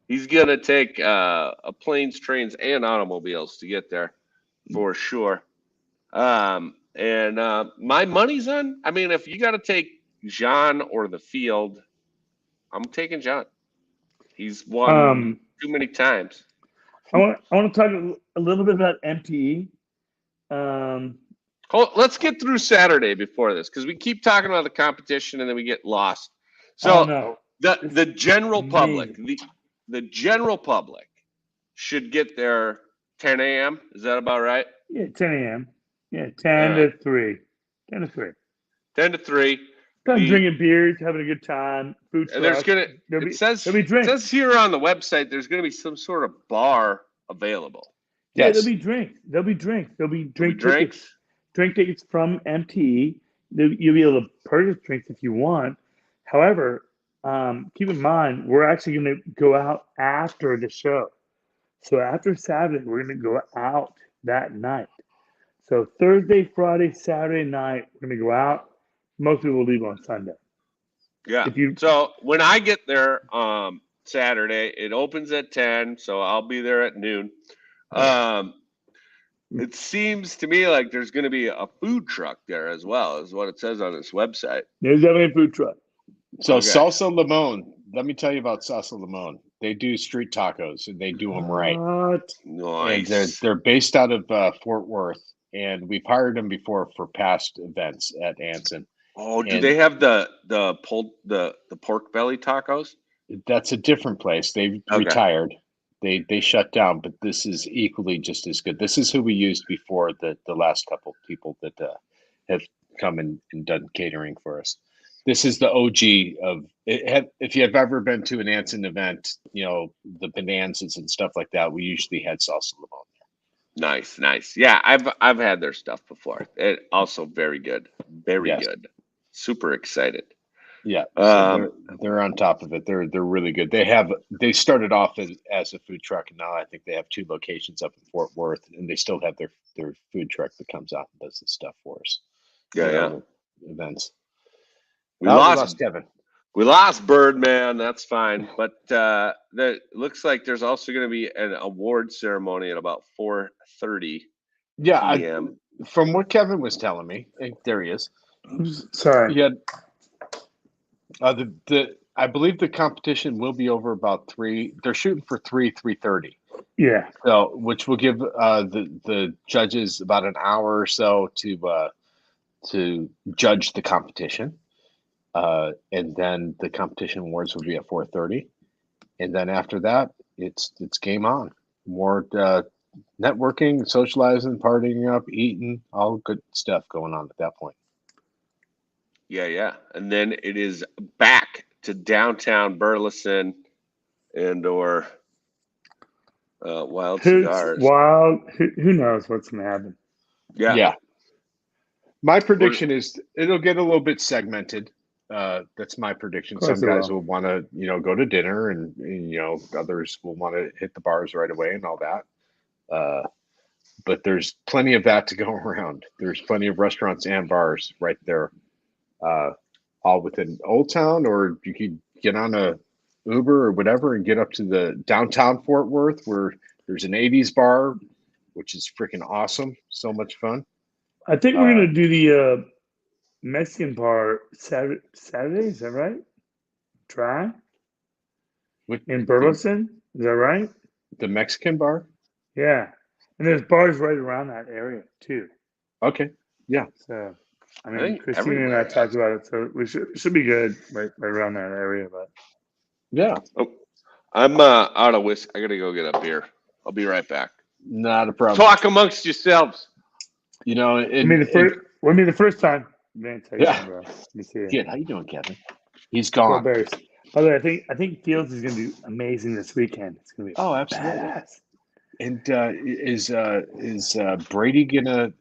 He's going to take planes, trains, and automobiles to get there for sure. And my money's on, I mean, if you got to take Jean or the field, I'm taking Jean. He's won too many times. I want to talk a little bit about MTE. Let's get through Saturday before this, because we keep talking about the competition and then we get lost. So the general public, the general public should get there 10 a.m. Is that about right? Yeah, 10 a.m. Yeah, 10 to 3. 10 to 3. 10 to 3. Come drinking beers, having a good time. Food truck. And there's it says here on the website there's gonna be some sort of bar available. Yeah, there'll be drinks. There'll be drink tickets. Drink tickets from MTE. You'll be able to purchase drinks if you want. However, keep in mind we're actually going to go out after the show. So after Saturday, we're going to go out that night. So Thursday, Friday, Saturday night, we're going to go out. Most people will leave on Sunday. Yeah. So when I get there Saturday, it opens at 10, so I'll be there at noon. It seems to me like there's going to be a food truck there as well, is what it says on this website. There's definitely a food truck. So Salsa Limon, let me tell you about Salsa Limon. They do street tacos, and they do them right. Nice. And they're based out of Fort Worth, and we've hired them before for past events at Anson. Oh, do they have the pork belly tacos? That's a different place. They've retired. They shut down, but this is equally just as good. This is who we used before the last couple people that have come and done catering for us. This is the OG of it. If you have ever been to an Anson event, the bonanzas and stuff like that, we usually had Salsa Limon there. Nice. Yeah, I've had their stuff before. It also very good. Very good. Super excited. Yeah, so they're on top of it. They're really good. They started off as a food truck, and now I think they have 2 locations up in Fort Worth, and they still have their food truck that comes out and does this stuff for us. Yeah. Events. We lost Kevin. We lost Birdman. That's fine, but that looks like there's also going to be an award ceremony at about 4:30. Yeah, p.m. From what Kevin was telling me, there he is. Sorry. Yeah. I believe the competition will be over about 3. They're shooting for 3:30. Yeah. So, which will give the judges about an hour or so to judge the competition, and then the competition awards will be at 4:30, and then after that, it's game on. More networking, socializing, partying up, eating, all good stuff going on at that point. Yeah. And then it is back to downtown Burleson and/or Wild Cigars. Who knows what's going to happen? Yeah. My prediction is it'll get a little bit segmented. That's my prediction. Some guys will want to, go to dinner, and others will want to hit the bars right away and all that. But there's plenty of that to go around. There's plenty of restaurants and bars right there. All within Old Town, or you could get on a Uber or whatever and get up to the downtown Fort Worth, where there's an 80s bar, which is freaking awesome. So much fun. I think we're going to do the Mexican bar Saturday. Is that right? Try in Burleson. Is that right? The Mexican bar? Yeah. And there's bars right around that area too. Okay. Yeah. So I mean, Christina and I talked about it, so we should be good right around that area. But yeah, I'm out of whiskey. I gotta go get a beer. I'll be right back. Not a problem. Talk amongst yourselves. the first time. Man, yeah. Let me see. Good. How you doing, Kevin? He's gone. By the way, I think Fields is gonna do amazing this weekend. It's gonna be absolutely. Badass. And is Brady gonna?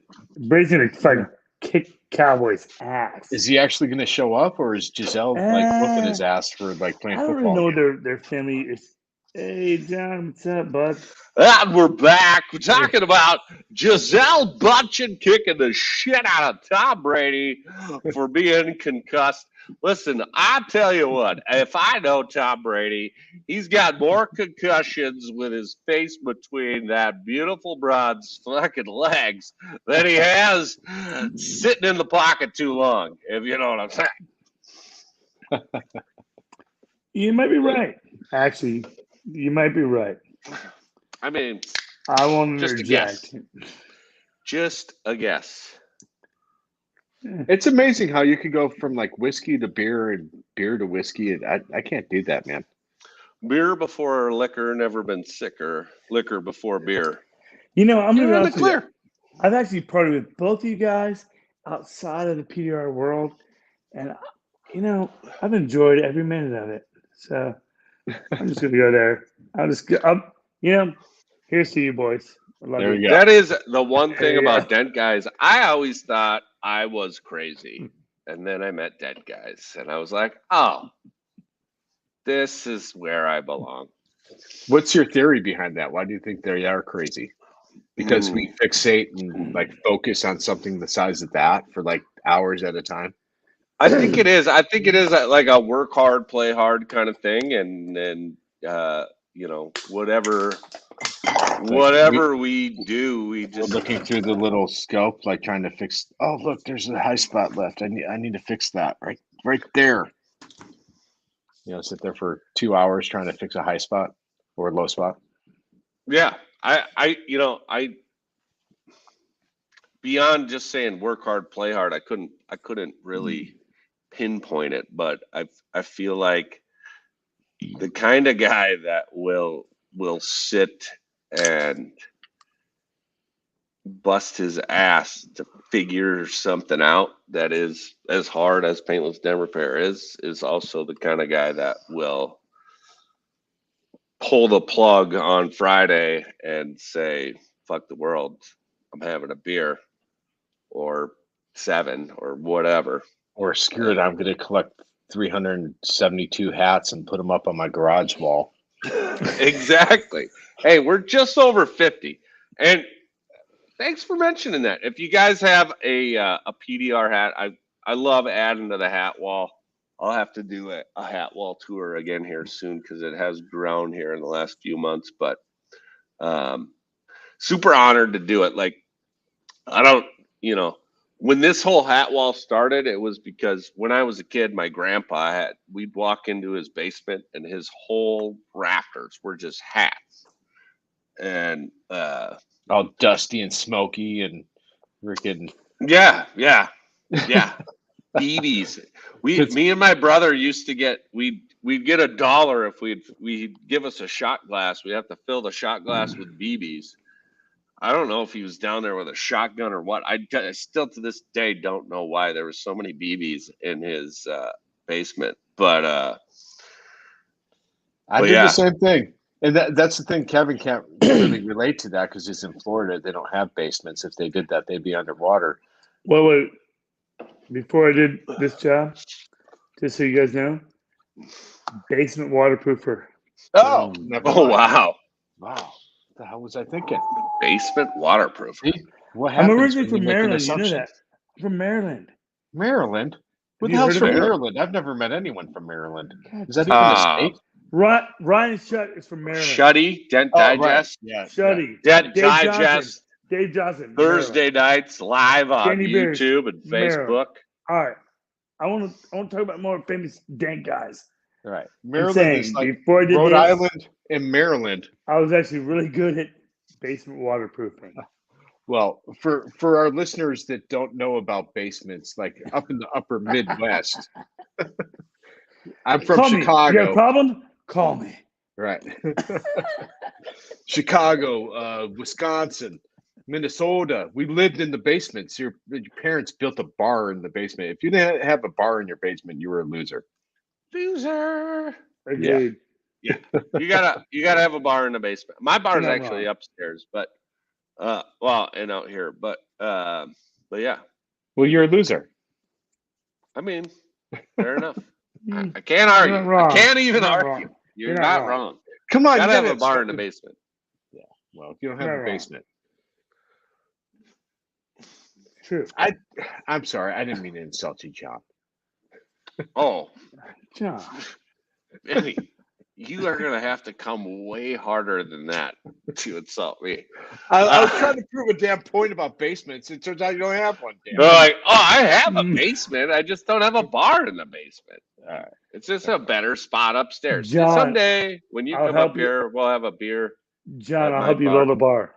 Brady's gonna fucking kick Cowboys' ass. Is he actually going to show up, or is Giselle whooping his ass for playing football? I don't really know their family is. Hey, John, what's up, bud? And we're back. We're talking about Giselle Bundchen kicking the shit out of Tom Brady for being concussed. Listen, I tell you what, if I know Tom Brady, he's got more concussions with his face between that beautiful broad's fucking legs than he has sitting in the pocket too long, if you know what I'm saying. You might be right. Actually, you might be right. I mean, I won't interject. Just a guess. It's amazing how you could go from whiskey to beer and beer to whiskey. I can't do that, man. Beer before liquor, never been sicker. Liquor before beer. I'm going to be You're in the honest with you. clear. I've actually partied with both of you guys outside of the PDR world, and I've enjoyed every minute of it. So I'm just going to go there. Here's to you, boys. I love There you. you go. That is the one There thing you about go. Dent guys. I always thought I was crazy. And then I met Dent guys and I was like, oh, this is where I belong. What's your theory behind that? Why do you think they are crazy? Because we fixate and like focus on something the size of that for like hours at a time. I think it is. I think it is like a work hard, play hard kind of thing. And whatever we do, we We're just looking through the little scope, like trying to fix. Oh, look, there's a high spot left. I need to fix that right there. Sit there for 2 hours trying to fix a high spot or a low spot. Yeah, I beyond just saying work hard, play hard. I couldn't really pinpoint it, but I feel like the kind of guy that will sit and bust his ass to figure something out that is as hard as Paintless Dent Repair is also the kind of guy that will pull the plug on Friday and say, fuck the world, I'm having a beer or 7 or whatever. Or screw it, I'm going to collect 372 hats and put them up on my garage wall. Exactly. Hey, we're just over 50. And thanks for mentioning that. If you guys have a PDR hat, I love adding to the hat wall. I'll have to do a hat wall tour again here soon because it has grown here in the last few months. But super honored to do it. Like, I don't, when this whole hat wall started, it was because when I was a kid, my grandpa we'd walk into his basement and his whole rafters were just hats. And all dusty and smoky and freaking. Yeah. BBs. Me and my brother used to get we'd get $1 if we'd give us a shot glass. We'd have to fill the shot glass with BBs. I don't know if he was down there with a shotgun or what. I still to this day don't know why there were so many BBs in his basement. But I did the same thing. And that's the thing. Kevin can't really relate to that because he's in Florida. They don't have basements. If they did that, they'd be underwater. Well, wait. Before I did this job, just so you guys know, basement waterproofer. Oh, wow. What the hell was I thinking? Basement waterproof. What happens? I'm originally from Maryland. You know that. From Maryland. Maryland? Who the hell's from Maryland? I've never met anyone from Maryland. Is that even a state? Ryan Shutt is from Maryland. Shuddy, Dent Digest. Right. Yeah. Shuddy. Dent Digest. Dave Johnson. Thursday nights live on Danny Beers, YouTube and Facebook. Maryland. All right. I want to talk about more famous Dent guys. All right. Maryland is like before I did Rhode Island and Maryland. I was actually really good at basement waterproofing. Well, for our listeners that don't know about basements, like up in the upper Midwest, I'm from Chicago. You got a problem? Call me. Right. Chicago, Wisconsin, Minnesota. We lived in the basements. Your parents built a bar in the basement. If you didn't have a bar in your basement, you were a loser. Loser. Agreed. Yeah. You gotta have a bar in the basement. My bar is actually upstairs, but and out here, but yeah. Well, you're a loser. I mean, fair enough. I can't argue. I can't even argue. You're not wrong. Come on, you gotta have a bar in the basement. Yeah. Well, if you don't have a basement. True. I'm sorry. I didn't mean to insult you, John. Oh, John. Benny, you are gonna have to come way harder than that to insult me. I was trying to prove a damn point about basements. It turns out you don't have one. They're like, I have a basement. I just don't have a bar in the basement. All right. It's just a better spot upstairs. John, someday when you come up here, we'll have a beer. John, I'll help you build a bar.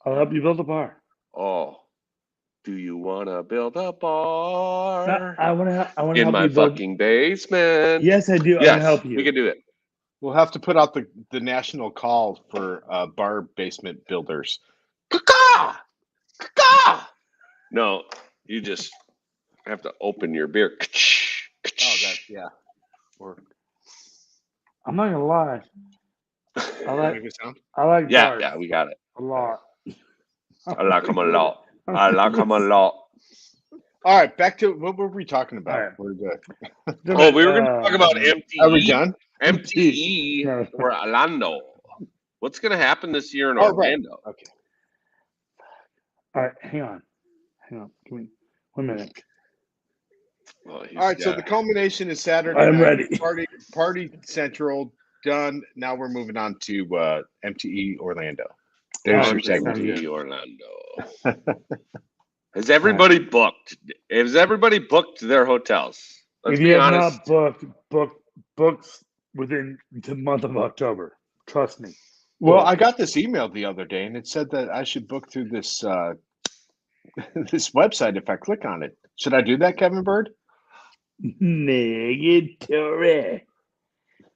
I'll help you build a bar. Oh, do you want to build a bar? I want to help in my you build... fucking basement. Yes, I do. Yes, I help you. We can do it. We'll have to put out the national call for bar basement builders. Caw! Caw! No, you just have to open your beer. Oh, that's yeah. Or I'm not gonna lie. make a sound? I like darts Yeah, we got it. a lot. I like them a lot. I like them a lot. All right, back to what were we talking about? All right. We're good. Oh, we were going to talk about MTE. Are we done? MTE No. or Orlando. What's going to happen this year in Oh, right. Orlando? Okay. All right, hang on. Give me 1 minute. Well, All right, so the culmination is Saturday. I'm night. ready. Party Central done. Now we're moving on to MTE Orlando. There's your segment. MTE Orlando. Has everybody booked? Has everybody booked their hotels? Let's If be you have honest. not books within the month of October, trust me. Well, I got this email the other day, and it said that I should book through this this website if I click on it. Should I do that, Kevin Bird? Negatory.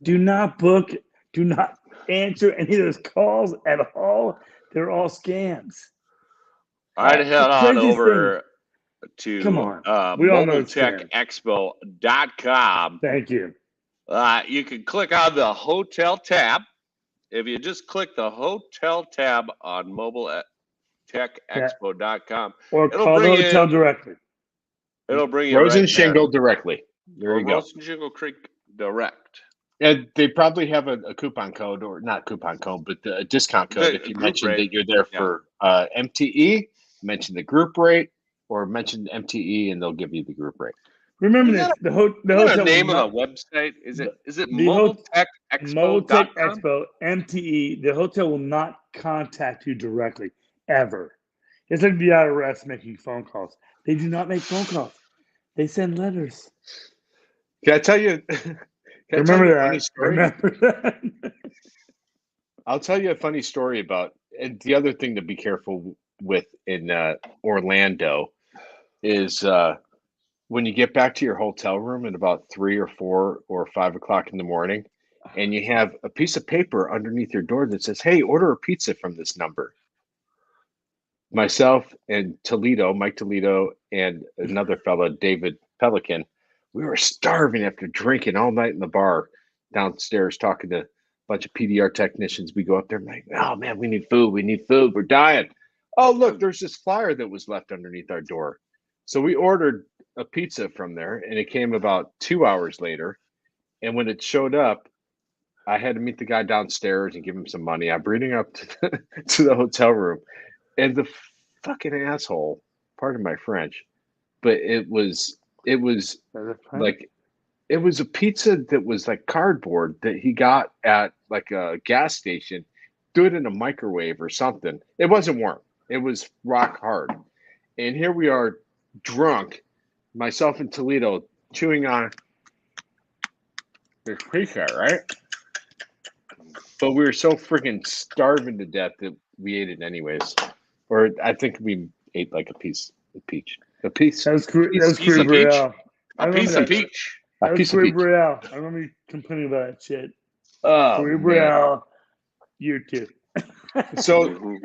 Do not book. Do not answer any of those calls at all. They're all scams. I'd head on craziest over to Come on. We all know it's mobiletechexpo.com. Thank you. You can click on the hotel tab. If you just click the hotel tab on mobiletechexpo.com, Or it'll call the bring hotel you- directly. it'll bring you Rose and right Shingle directly. There there. you go. Rose and Shingle Creek direct. And they probably have a coupon code, or not coupon code, but a discount code if you group mention rate. that you're there for MTE, mention the group rate, or mention MTE, and they'll give you the group rate. Remember You this: gotta- the hotel. The name of the website is it Mobiletech mobiletechexpo.com? Expo MTE. The hotel will not contact you directly ever. It's like the IRS making phone calls. They do not make phone calls. They send letters. Can I tell you? Remember a funny that. story? Remember that. I'll tell you a funny story about. And the other thing to be careful with in Orlando is when you get back to your hotel room at about 3 or 4 or 5 o'clock in the morning, and you have a piece of paper underneath your door that says, "Hey, order a pizza from this number." Myself and Mike Toledo, and another fellow, David Pelican, we were starving after drinking all night in the bar downstairs, talking to a bunch of PDR technicians. We go up there and like, "Oh man, we need food. We're dying." Oh, look, there's this flyer that was left underneath our door. So we ordered a pizza from there, and it came about 2 hours later. And when it showed up, I had to meet the guy downstairs and give him some money. I'm bringing up to the hotel room, and the fucking asshole, pardon my French, but it was like, it was a pizza that was like cardboard that he got at like a gas station, threw it in a microwave or something. It wasn't warm. It was rock hard. And here we are, drunk, myself and Toledo, chewing on this pizza, right? But we were so freaking starving to death that we ate it anyways. Or I think we ate like a piece of peach. A piece. That was Crew piece of Brielle. A piece of peach. That A was piece of Crew peach. Brielle. I remember you complaining about that shit. Oh, Crew man. Brielle. You too. So, Mhm.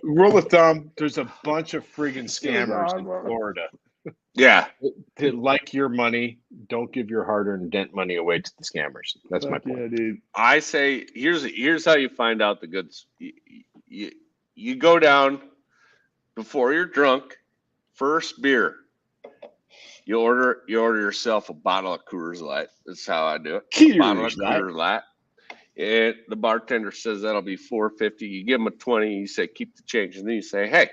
rule of thumb, there's a bunch of friggin' scammers in Florida Yeah. that like your money. Don't give your hard-earned Dent money away to the scammers. That's my Fuck point. yeah, dude. I say here's how you find out the goods. You go down before you're drunk. First beer, you order yourself a bottle of Coors Light. That's how I do it. Bottle of Coors Light. And the bartender says that'll be $4.50. You give him a 20. You say keep the change, and then you say, "Hey,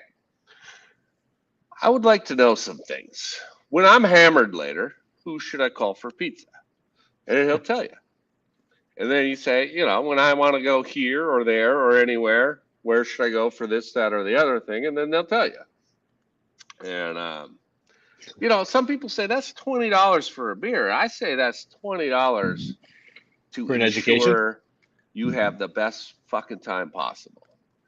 I would like to know some things. When I'm hammered later, who should I call for pizza?" And he'll tell you. And then you say, when I want to go here or there or anywhere, where should I go for this, that, or the other thing? And then they'll tell you. And, some people say that's $20 for a beer. I say that's $20 to For an ensure education? you have the best fucking time possible.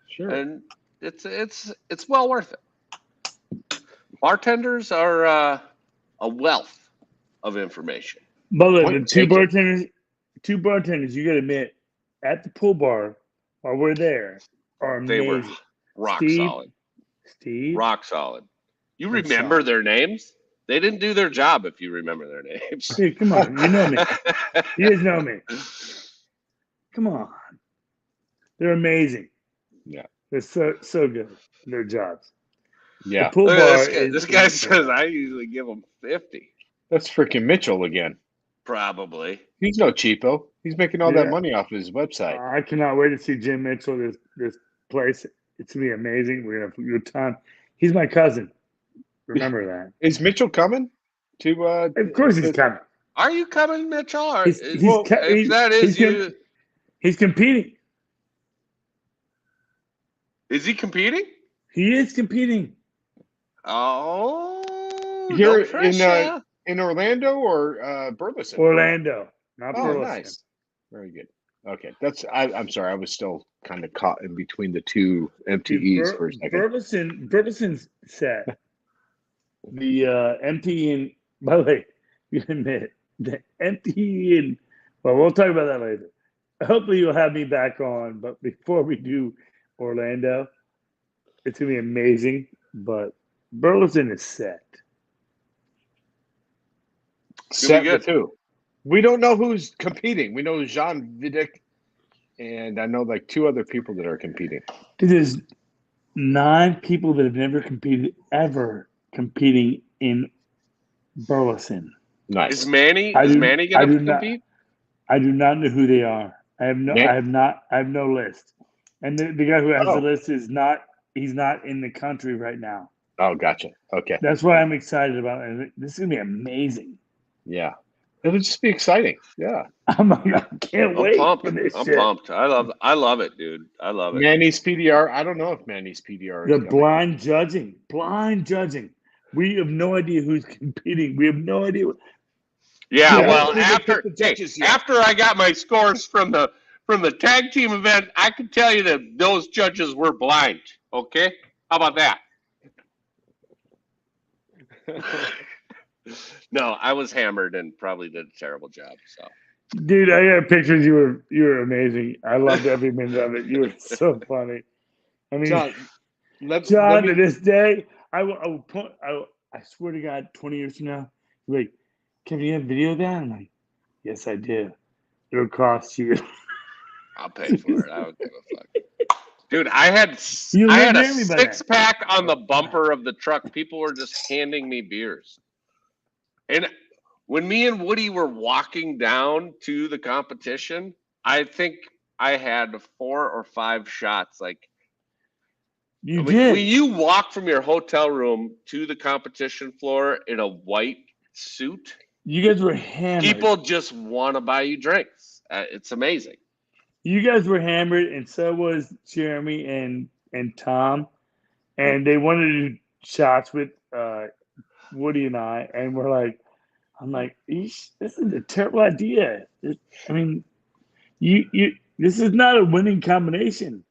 Sure. And it's well worth it. Bartenders are a wealth of information. But look, Point the two taken. bartenders two bartenders, you got to admit, at the pool bar while we're there, are amazing. They were rock solid. Steve, rock solid. You and remember Sean. their names? They didn't do their job if you remember their names. Dude, come on, you know me. You guys know me. Come on, they're amazing. Yeah, they're so good. Their jobs. Yeah. The pool Look bar at this guy says I usually give them 50. That's freaking Mitchell again. Probably. He's no cheapo. He's making all that money off his website. I cannot wait to see Jim Mitchell. This place. It's gonna be amazing. We're gonna have a good time. He's my cousin. Remember that. Is Mitchell coming to? Of course he's coming. Are you coming, Mitchell? Or He's competing. Is he competing? He is competing. Oh, here in Orlando or Burleson? Orlando, not Burleson. Nice. Very good. Okay, I'm sorry. I was still kind of caught in between the two MTEs for a second. Burleson's set. The MTE and, by the way, you admit the MTE and, well, we'll talk about that later. Hopefully you'll have me back on, but before we do Orlando, it's gonna be amazing. But Burleson is set. Set with who? We don't know who's competing. We know Jean Vidic, and I know like two other people that are competing. There's 9 people that have never competed ever competing in Burleson. Nice. Is Manny going to compete? I do not know who they are. I have no list. And the guy who has the list he's not in the country right now. Oh, gotcha. Okay. That's what I'm excited about. And this is gonna be amazing. Yeah. It'll just be exciting. Yeah. I can't wait for this I'm shit. pumped. I love it, dude. I love it. Manny's PDR. I don't know if Manny's PDR is blind judging. We have no idea who's competing. We have no idea. Yeah, well, after I got my scores from the tag team event, I can tell you that those judges were blind. Okay? How about that? No, I was hammered and probably did a terrible job. So, dude, I got pictures. You were amazing. I loved every minute of it. You were so funny. I mean, John, to this day, I swear to God, 20 years from now, you're like, Kevin, you have video of that? I'm like, yes, I do. It'll cost you. I'll pay for it. I don't give a fuck. Dude, I had a 6-pack on the bumper of the truck. People were just handing me beers. And when me and Woody were walking down to the competition, I think I had 4 or 5 shots. Like, you did. When you walk from your hotel room to the competition floor in a white suit, you guys were hammered. People just want to buy you drinks. It's amazing. You guys were hammered, and so was Jeremy and Tom, and they wanted to do shots with Woody and I, and I'm like, this is a terrible idea. I mean, you this is not a winning combination.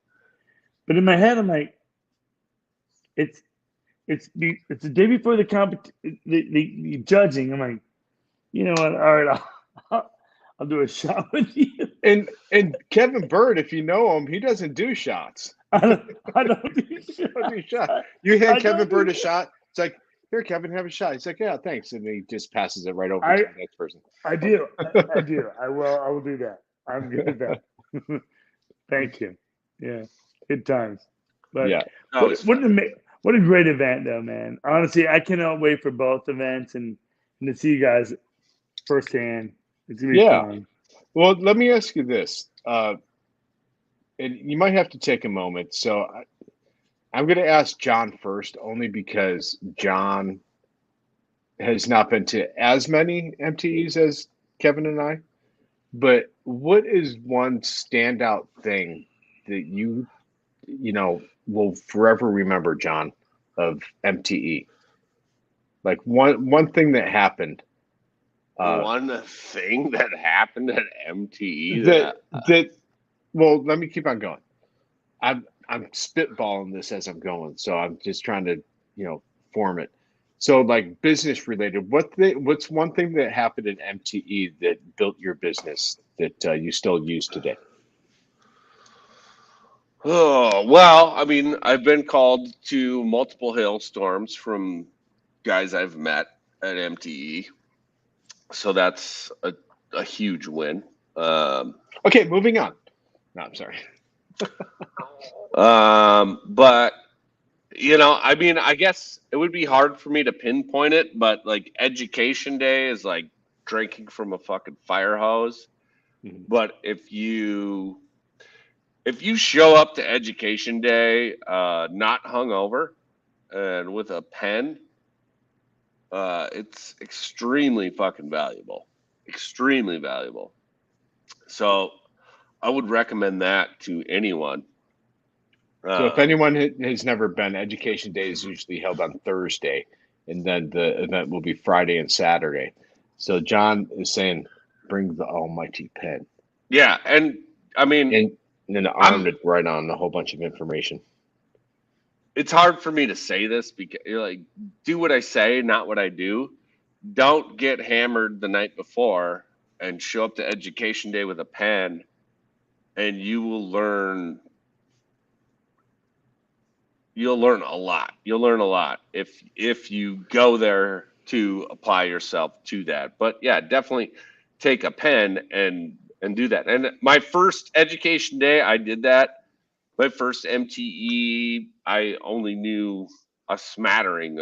But in my head, I'm like, it's the day before the judging. I'm like, you know what? All right, I'll do a shot with you. And Kevin Bird, if you know him, he doesn't do shots. I don't do shots. You hand Kevin Bird a shot. It's like, here, Kevin, have a shot. He's like, yeah, thanks, and he just passes it right over to the next person. I do. I will do that. I'm good at that. Thank you. Yeah, good times. But yeah, what a great event, though, man. Honestly, I cannot wait for both events and to see you guys firsthand. It's gonna be fun. Well, let me ask you this, and you might have to take a moment. So I'm going to ask John first, only because John has not been to as many MTEs as Kevin and I. But what is one standout thing that you will forever remember, John, of MTE? Like one thing that happened. One thing that happened at MTE that well, let me keep on going. I'm spitballing this as I'm going, so I'm just trying to form it. So, like, business related, what's one thing that happened in MTE that built your business that you still use today? Oh, well, I mean, I've been called to multiple hailstorms from guys I've met at MTE. So that's a huge win. Okay, moving on. No, I'm sorry. But I mean, I guess it would be hard for me to pinpoint it, but like Education Day is like drinking from a fucking fire hose. Mhm. But if you show up to Education Day not hungover and with a pen, it's extremely fucking valuable. Extremely valuable. So I would recommend that to anyone. So if anyone has never been, Education Day is usually held on Thursday, and then the event will be Friday and Saturday. So John is saying, bring the almighty pen. Yeah, and I mean, and then armed it right on a whole bunch of information. It's hard for me to say this because you're like, do what I say, not what I do. Don't get hammered the night before and show up to Education Day with a pen, and you will learn. You'll learn a lot. You'll learn a lot if you go there to apply yourself to that. But yeah, definitely take a pen and do that. And my first Education Day, I did that. My first MTE, I only knew a smattering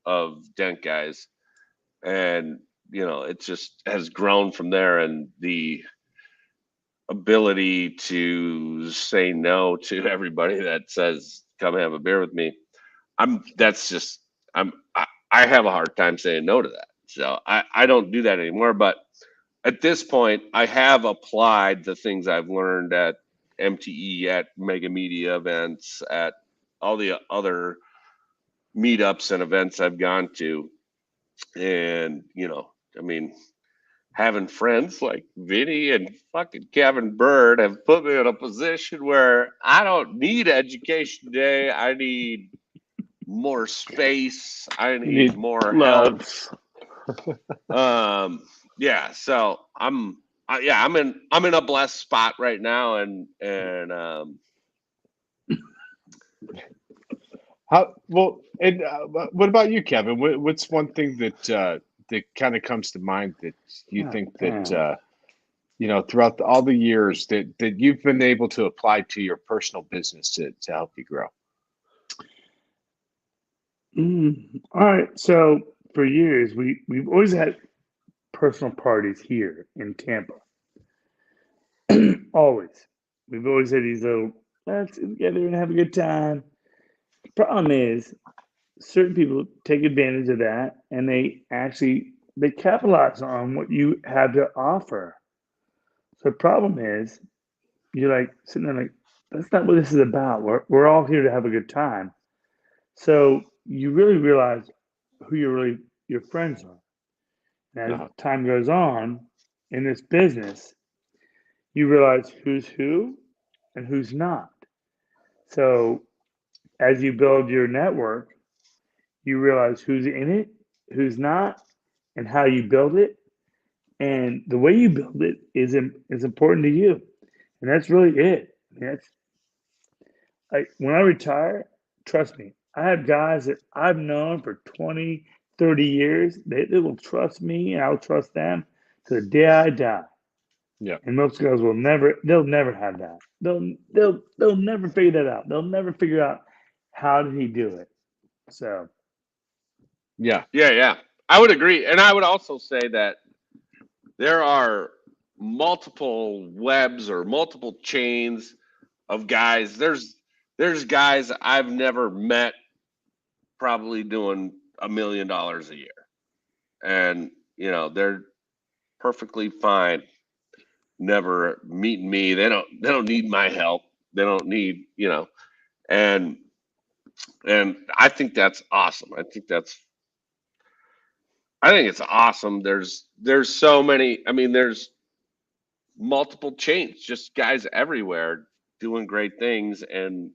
of Dent guys, and it just has grown from there. And the ability to say no to everybody that says come have a beer with me, I have a hard time saying no to that. So I don't do that anymore. But at this point, I have applied the things I've learned at MTE, at mega media events, at all the other meetups and events I've gone to. And, I mean, having friends like Vinny and fucking Kevin Bird have put me in a position where I don't need Education Day. I need more space. I need more help. Yeah, so I'm in a blessed spot right now, and what about you, Kevin? What's one thing that kind of comes to mind that you think that throughout all the years that you've been able to apply to your personal business to help you grow? All right. So for years, we've always had personal parties here in Tampa. Always. We've always had these little, let's get together and have a good time. Problem is, certain people take advantage of that, and they capitalize on what you have to offer. So the problem is, you're like sitting there like, that's not what this is about. We're all here to have a good time. So you really realize who your friends are. And as time goes on in this business, you realize who's who and who's not. So as you build your network, you realize who's in it, who's not, and how you build it. And the way you build it is important to you. And that's really it. That's when I retire, trust me, I have guys that I've known for 20, 30 years. They will trust me, and I'll trust them to the day I die. Yeah. And most guys they'll never have that. They'll never figure that out. They'll never figure out how did he do it. So yeah. I would agree. And I would also say that there are multiple webs or multiple chains of guys. There's guys I've never met probably doing $1 million a year. And, they're perfectly fine never meeting me. They don't need my help. They don't need, and I think that's awesome. I think it's awesome. There's so many, there's multiple chains, just guys everywhere doing great things, and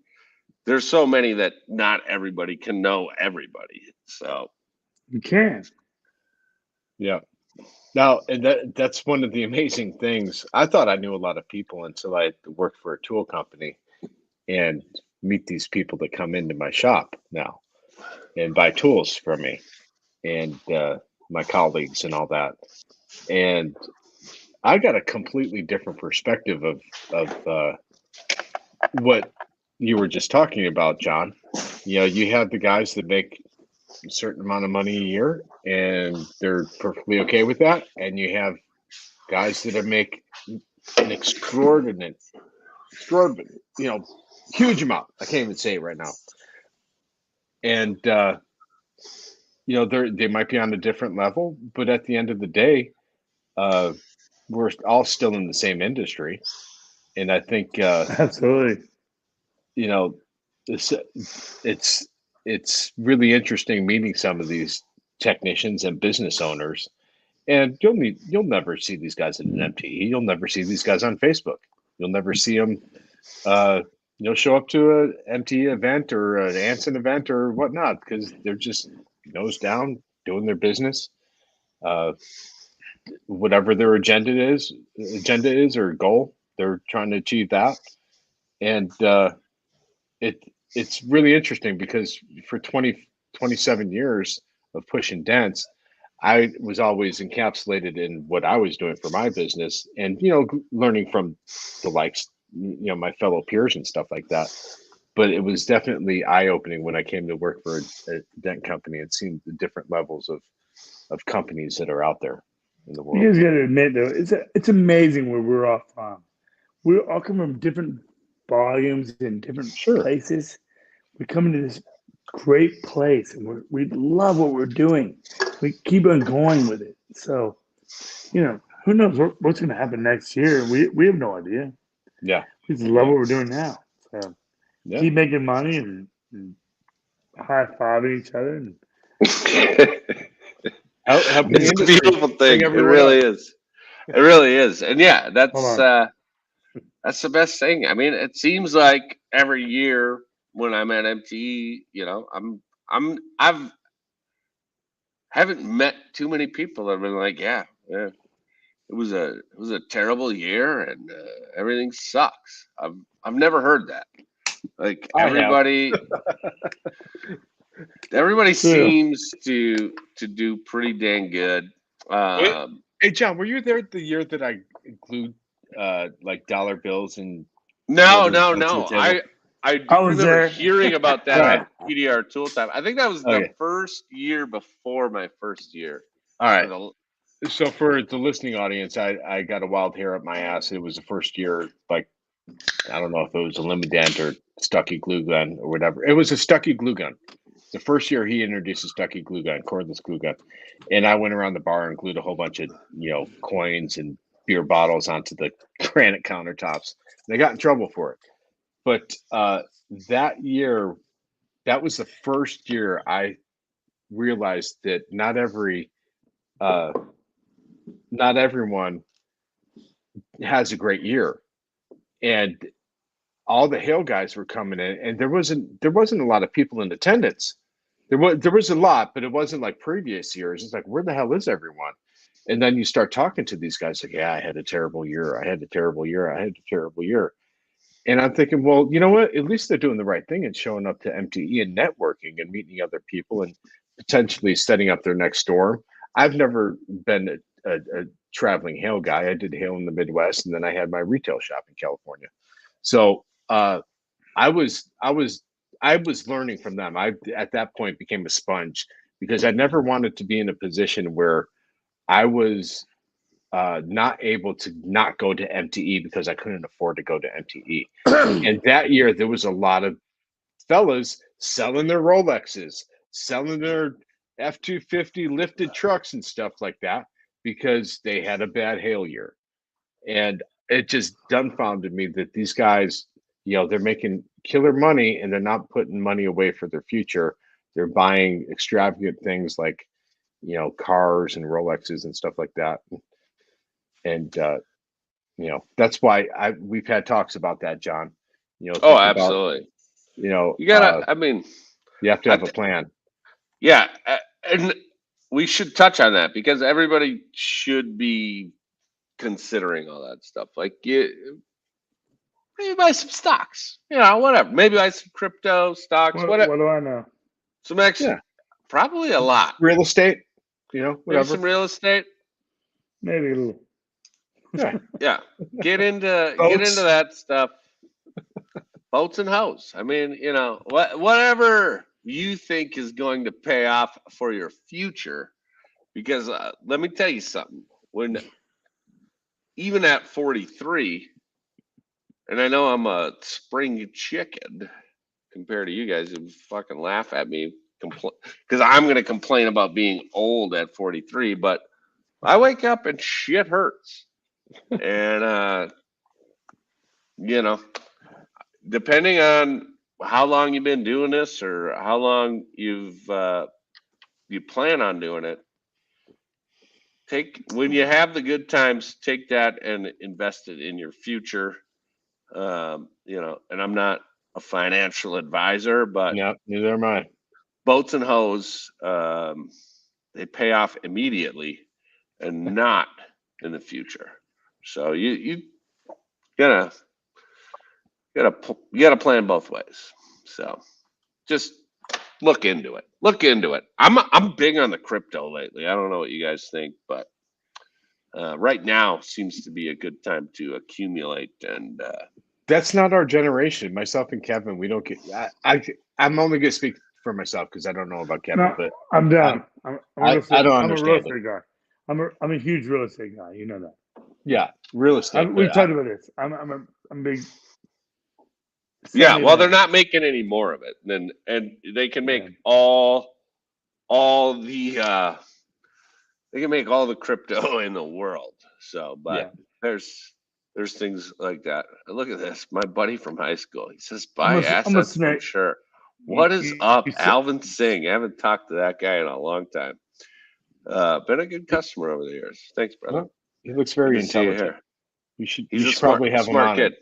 there's so many that not everybody can know everybody. So you can. Yeah. Now, and that's one of the amazing things. I thought I knew a lot of people until I worked for a tool company and meet these people that come into my shop now and buy tools from me and my colleagues and all that. And I got a completely different perspective of what you were just talking about, John. You know, you have the guys that make a certain amount of money a year and they're perfectly okay with that. And you have guys that make an extraordinary, huge amount. I can't even say it right now. And, they might be on a different level, but at the end of the day, we're all still in the same industry. And I think, absolutely, it's really interesting meeting some of these technicians and business owners. And you'll never see these guys at an MTE. You'll never see these guys on Facebook. You'll never see them, show up to an MTE event or an Anson event or whatnot because they're just nose down doing their business. Whatever their agenda is or goal, they're trying to achieve that. And it's really interesting because for 27 years of pushing Dents, I was always encapsulated in what I was doing for my business and, learning from the likes, my fellow peers and stuff like that. But it was definitely eye-opening when I came to work for a dent company and seeing the different levels of companies that are out there in the world. You guys got to admit, though, it's amazing where we're all from. We all come from different volumes and different places. We come into this great place, and we love what we're doing. We keep on going with it. So, who knows what's going to happen next year? We have no idea. Yeah, we just love what we're doing now. So keep making money and high-fiving each other. And it's a beautiful thing. It really is. It really is. And yeah, that's the best thing. I mean, it seems like every year when I'm at MTE, I've haven't met too many people that have been like, yeah, it was a terrible year and everything sucks. I've never heard that. Like everybody seems to do pretty dang good. Hey John, were you there the year that I glued like dollar bills and No. I remember hearing about that at PDR Tool Time. I think that was the first year before my first year. All right. So for the listening audience, I got a wild hair up my ass. It was the first year, like, I don't know if it was a Limident or Stucky glue gun or whatever. It was a Stucky glue gun. The first year he introduced a Stucky glue gun, cordless glue gun. And I went around the bar and glued a whole bunch of, coins and beer bottles onto the granite countertops. And I got in trouble for it. But that year, that was the first year I realized that not everyone has a great year, and all the Hale guys were coming in, and there wasn't a lot of people in attendance. There was a lot, but it wasn't like previous years. It's like, where the hell is everyone? And then you start talking to these guys like, yeah, I had a terrible year. I had a terrible year. I had a terrible year. And I'm thinking, well, you know what? At least they're doing the right thing and showing up to MTE and networking and meeting other people and potentially setting up their next store. I've never been a traveling Hale guy. I did Hale in the Midwest, and then I had my retail shop in California. So I was learning from them. I at that point became a sponge because I never wanted to be in a position where I was not able to not go to MTE because I couldn't afford to go to MTE. And that year there was a lot of fellas selling their Rolexes, selling their F-250 lifted trucks and stuff like that because they had a bad Hale year. And it just dumbfounded me that these guys, they're making killer money and they're not putting money away for their future. They're buying extravagant things like, cars and Rolexes and stuff like that. And, that's why we've had talks about that, John. Absolutely. You gotta, you have to have a plan. Yeah. And we should touch on that because everybody should be considering all that stuff. Like, maybe buy some stocks, whatever. Maybe buy some crypto stocks, whatever. What do I know? Some extra, probably a lot. Real estate, Maybe whatever. some real estate. Maybe a little. Yeah. Get into that stuff. Boats and hoes. I mean, whatever you think is going to pay off for your future. Because let me tell you something. When even at 43, and I know I'm a spring chicken compared to you guys who fucking laugh at me because I'm going to complain about being old at 43, but I wake up and shit hurts. And, depending on how long you've been doing this or how long you plan on doing it, when you have the good times, take that and invest it in your future. And I'm not a financial advisor, but neither am I. Boats and hoes, they pay off immediately and not in the future. So you gotta plan both ways. So just look into it. I'm big on the crypto lately. I don't know what you guys think, but right now seems to be a good time to accumulate. And that's not our generation. Myself and Kevin, we don't get. I'm only going to speak for myself because I don't know about Kevin. No, but I'm done. I don't understand. I'm a real estate guy. I'm a huge real estate guy. You know that. Yeah, real estate. We've talked about this. I'm big. Yeah, well, they're not making any more of it, and they can make all the they can make all the crypto in the world. So, but there's things like that. Look at this, my buddy from high school. He says buy assets for sure. What is up, Alvin Singh? I haven't talked to that guy in a long time. Been a good customer over the years. Thanks, brother. Well, he looks very intelligent. He's a probably have smart kid.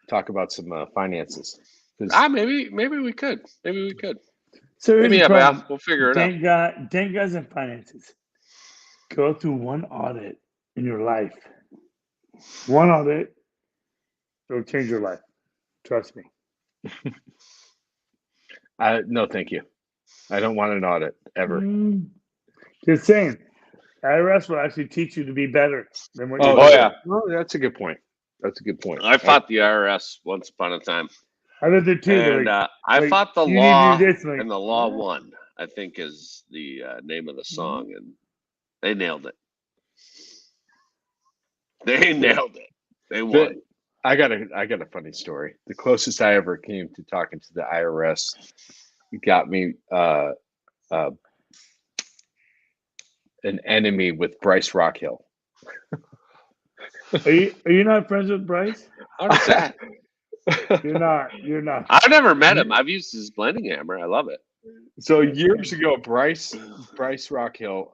Talk about some finances. Maybe we could. So maybe we'll figure it out. Dent guys and finances. Go through one audit in your life. One audit, it'll change your life. Trust me. No, thank you. I don't want an audit ever. Just saying. IRS will actually teach you to be better than what you're doing. Yeah. Oh, that's a good point. I fought the IRS once upon a time. I did it too. And I fought the law, and the law won, I think is the name of the song, and they nailed it. They won. I got a funny story. The closest I ever came to talking to the IRS got me an enemy with Bryce Rockhill. Are you not friends with Bryce? How does that? You're not. I've never met him. I've used his blending hammer. I love it. So years ago, Bryce Rockhill,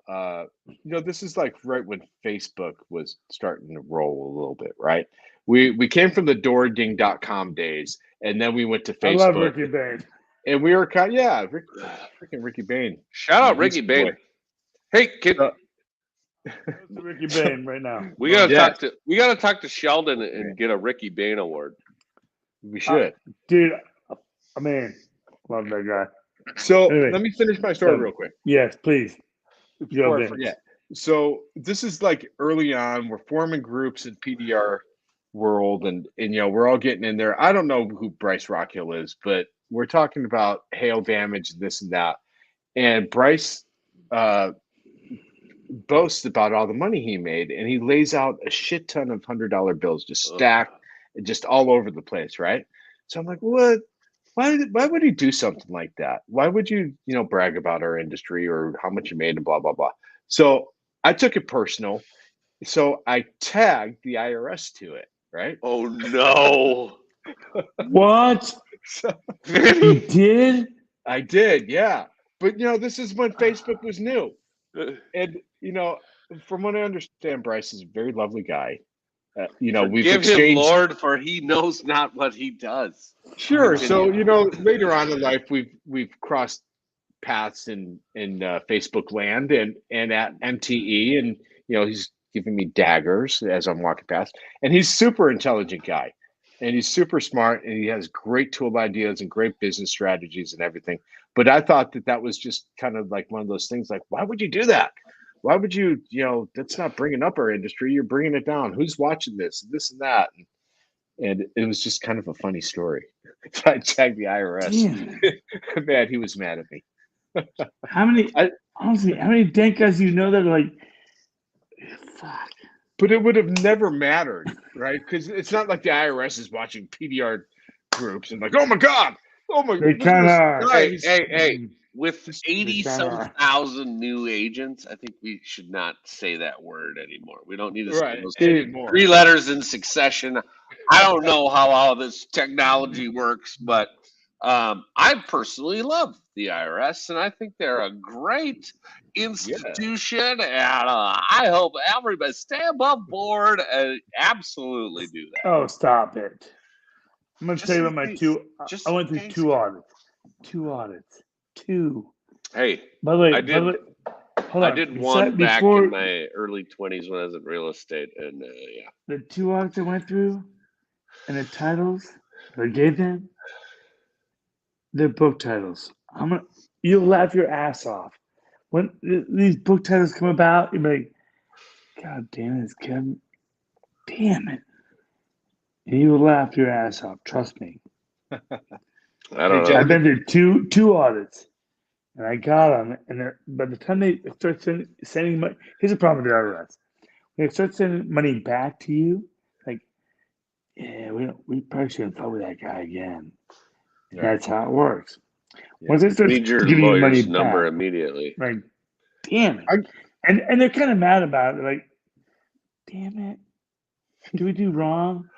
this is like right when Facebook was starting to roll a little bit, right? We came from the DoorDing.com days, and then we went to Facebook. I love Ricky Bain. And we were freaking Ricky Bain. Shout out Ricky Bain. Boy. Hey, kid. Ricky Bain right now. We gotta talk to Sheldon and get a Ricky Bain award. We should, dude. I mean, love that guy. So let me finish my story real quick. Yes, please. Before I forget. So this is like early on. We're forming groups in PDR world, and we're all getting in there. I don't know who Bryce Rockhill is, but we're talking about hail damage, this and that. And Bryce boasts about all the money he made, and he lays out a shit ton of $100 bills just stacked, just all over the place, right? So I'm like, what? Why would he do something like that? Why would you, brag about our industry or how much you made and blah, blah, blah. So I took it personal. So I tagged the IRS to it, right? Oh, no. What? You did? I did, yeah. But, this is when Facebook was new. And, from what I understand, Bryce is a very lovely guy. We've exchanged. Him, Lord, for he knows not what he does. Sure. So later on in life, we've crossed paths in Facebook land and at MTE, and he's giving me daggers as I'm walking past. And he's super intelligent guy, and he's super smart, and he has great tool ideas and great business strategies and everything. But I thought that was just kind of like one of those things. Like, why would you do that? Why would you? That's not bringing up our industry. You're bringing it down. Who's watching this and that? And it was just kind of a funny story. So I tagged the IRS. Man, he was mad at me. How many Dent guys do you know that are like, fuck? But it would have never mattered, right? Because it's not like the IRS is watching PDR groups and like, oh my God. They kind of are. Hey, with 80,000 new agents, I think we should not say that word anymore. We don't need to say those anymore. 3 letters in succession. I don't know how all this technology works, but I personally love the IRS, and I think they're a great institution, and I hope everybody stay above board and absolutely do that. Oh, stop it. I'm going to tell you about my two. I went through 2 audits. 2 audits. 2. Hey, by the way, I did one back in my early 20s when I was in real estate, and the 2 audits I went through, and the titles I gave them, they're book titles. You'll laugh your ass off when these book titles come about. You'll be like, God damn it, Kevin! Damn it! And you will laugh your ass off. Trust me. I don't know. I've been through two audits, and I got them. And by the time they start sending money, here's the problem with the IRS: when they start sending money back to you, like, yeah, we probably shouldn't fuck with that guy again. Yeah. That's how it works. Yeah. Once they start giving you money number back, immediately, like, damn it, and they're kind of mad about it. They're like, damn it, did we do wrong?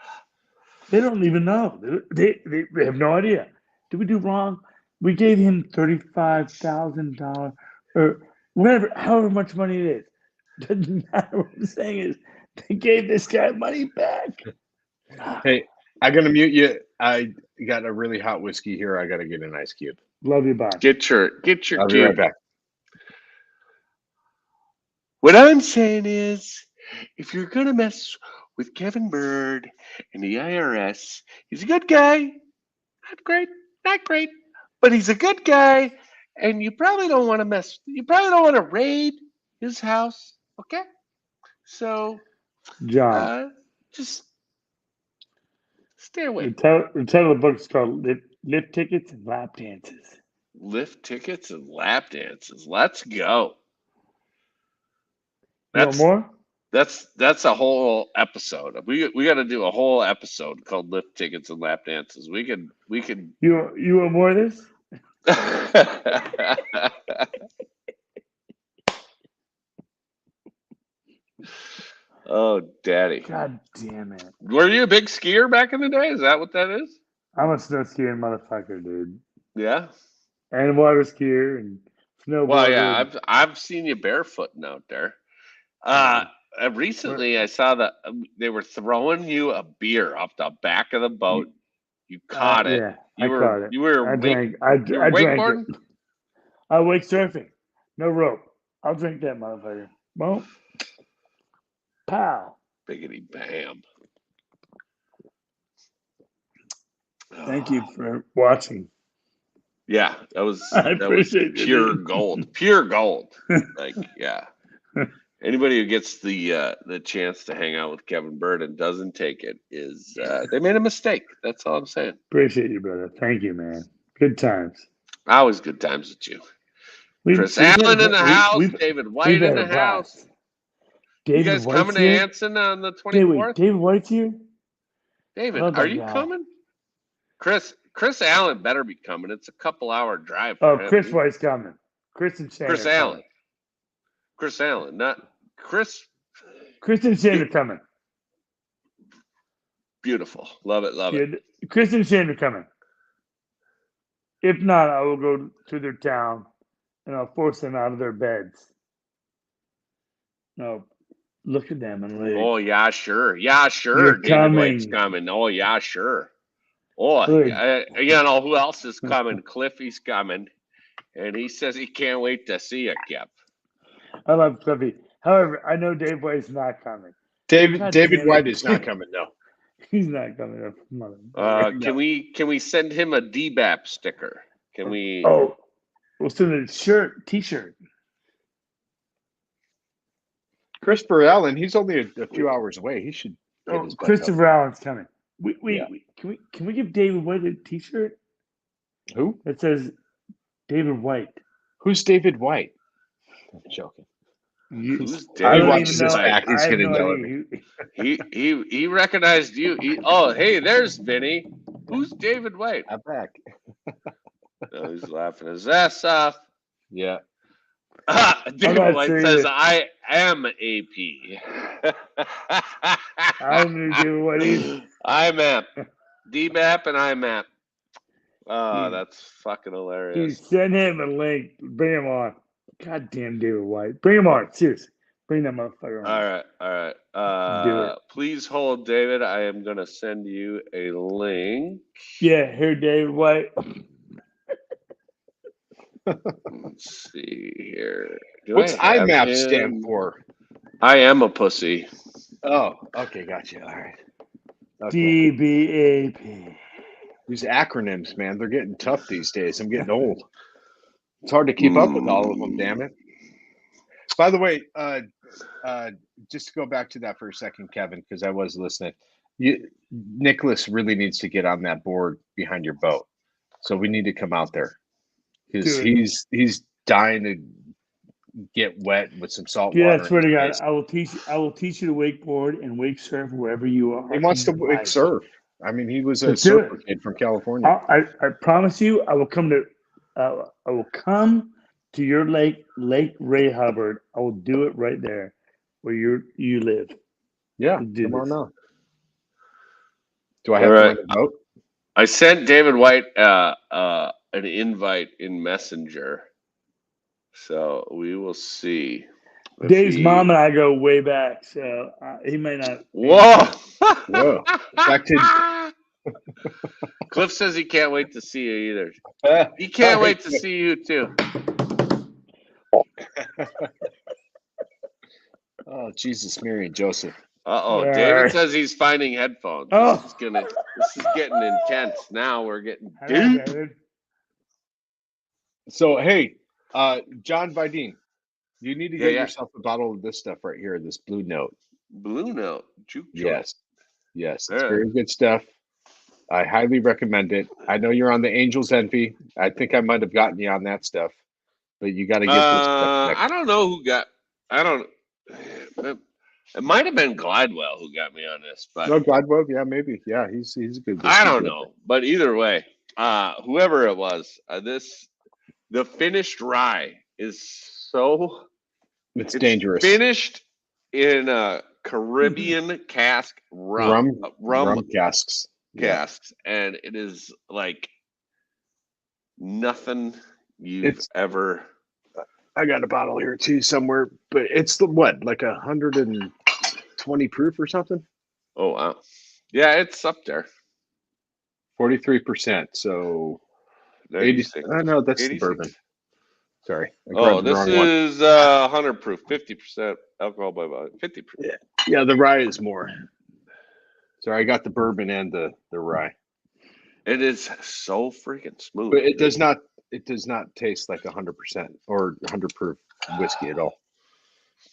They don't even know. They have no idea. Did we do wrong? We gave him $35,000 or whatever, however much money it is. Doesn't matter. What I'm saying is they gave this guy money back. Hey, I'm gonna mute you. I got a really hot whiskey here. I gotta get an ice cube. Love you, bye. Get your I'll cube. Be right back. What I'm saying is, if you're gonna mess with Kevin Bird and the IRS, he's a good guy. Not great, but he's a good guy, and you probably don't want to mess. You probably don't want to raid his house. Okay, so John, just stay away. The title of the book is called "Lift Tickets and Lap Dances." Lift tickets and lap dances. Let's go. Want more? That's a whole episode. We got to do a whole episode called "Lift Tickets and Lap Dances." We can. You want more of this? Oh, daddy! God damn it! Were you a big skier back in the day? Is that what that is? I'm a snow skiing motherfucker, dude. Yeah. And water skier and snowboarder. Well, yeah, I've seen you barefooting out there. Recently, I saw that they were throwing you a beer off the back of the boat. You caught it. Yeah, I caught it. You were I drank it. I wake surfing. No rope. I'll drink that motherfucker. Boom. Pow. Biggity bam. Thank you for watching. Yeah, that was pure gold. Pure gold. Like, yeah. Anybody who gets the chance to hang out with Kevin Bird and doesn't take it is they made a mistake. That's all I'm saying. Appreciate you, brother. Thank you, man. Good times. Always good times with you. Chris Allen in the house. David White in the house. You guys coming to Anson on the 24th? David White's here? David, are you coming? Chris Allen better be coming. It's a couple-hour drive. Chris White's coming. Chris and Shane. Chris Allen. Chris Allen, not Chris. Chris and Shane are coming. Beautiful. Love it. Chris and Shane are coming. If not, I will go to their town and I'll force them out of their beds. No, look at them and leave. Oh, yeah, sure. Yeah, sure. David White's coming. Oh, yeah, sure. Oh, you know who else is coming? Cliffy's coming. And he says he can't wait to see you, Kev. I love Cliffy. However, I know Dave White's not coming. David White is not coming. No, he's not coming. Can we send him a DBAP sticker? Can we? Oh, we'll send a T-shirt. Christopher Allen, he's only a few hours away. He should. Christopher Allen's coming. Can we give David White a T-shirt? Who? It says David White. Who's David White? I'm joking. Who's I David? don't even know. He's gonna no know idea. He recognized you. Hey, there's Vinny. Who's David White? I'm back. No, he's laughing his ass off. Yeah. David White says, "I am AP." I'm David White. IMAP, DBAP, and IMAP. Oh, that's fucking hilarious. Dude, send him a link. Bring him on. Goddamn David White. Bring him on. Seriously. Bring that motherfucker on. All right. Do it. Please hold, David. I am going to send you a link. Yeah, here, David White. Let's see here. What's IMAP stand for? I am a pussy. Oh, okay, gotcha. All right. Okay. DBAP. These acronyms, man, they're getting tough these days. I'm getting old. It's hard to keep up with all of them, damn it. By the way, just to go back to that for a second, Kevin, because I was listening. Nicholas really needs to get on that board behind your boat. So we need to come out there. Because he's dying to get wet with some salt water. Yeah, I swear to God, I will teach you to wakeboard and wake surf wherever you are. He wants to wake surf. I mean, he was a surfer kid from California. I promise you, I will come to your Lake Ray Hubbard. I will do it right there where you live. Yeah, come on now. Do I have to vote? I sent David White an invite in Messenger, so we will see. Dave's mom and I go way back, so he may not. Whoa! Back to. Cliff says he can't wait to see you either. He can't wait to see you too. Oh, Jesus, Mary and Joseph. David says he's finding headphones. Oh. This is getting intense. Now we're getting deep. So, hey, John Vidine, you need to get yourself a bottle of this stuff right here, this Blue Note. Blue Note? Juke Yes, it's very good stuff. I highly recommend it. I know you're on the Angels Envy. I think I might have gotten you on that stuff, but you got to get this stuff. I don't know who got. It might have been Glidewell who got me on this, but no, Glidewell, yeah, maybe, yeah, he's a good. I don't know, but either way, whoever it was, the finished rye is so. It's dangerous. Finished in a Caribbean cask rum casks. Casks, and it is like nothing you've ever. I got a bottle here too somewhere, but it's like 120 proof or something. Oh wow, yeah, it's up there. 43%. So 86. Oh no, that's 86. The bourbon. Sorry. This is 100 proof, 50% alcohol by volume, 50%. Yeah, the rye is more. Sorry, I got the bourbon and the rye. It is so freaking smooth. But it does not taste like 100% or 100 proof whiskey at all.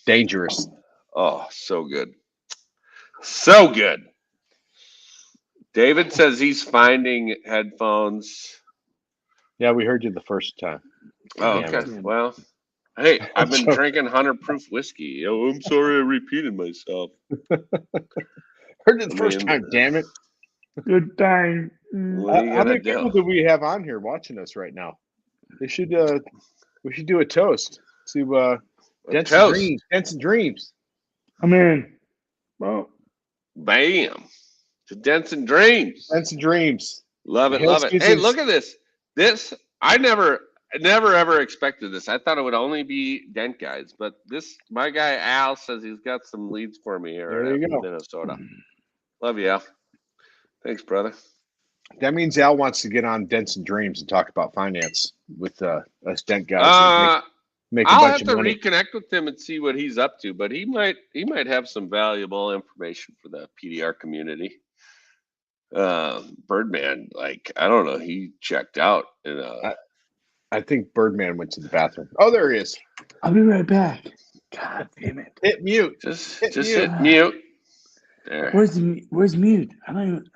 Dangerous. Oh, so good. So good. David says he's finding headphones. Yeah, we heard you the first time. Oh, okay. Well, hey, I've been drinking 100 proof whiskey. Oh, I'm sorry I repeated myself. Heard it the first time, damn it. Good time. How many people do we have on here watching us right now? We should do a toast to Dents and Dreams. I'm in. Well, bam. To Dents and Dreams. Dents and Dreams. Love it. Hey, look at this. This I never ever expected this. I thought it would only be Dent guys, but my guy Al says he's got some leads for me here in Minnesota. Love you, Al. Thanks, brother. That means Al wants to get on Dents and Dreams and talk about finance with us Dent guys. That make a I'll bunch have of to money. reconnect with him and see what he's up to, but he might have some valuable information for the PDR community. Birdman, like, I don't know, he checked out. I think Birdman went to the bathroom. Oh, there he is. I'll be right back. God damn it! Hit mute. Just hit mute. There. Where's mute? I don't even.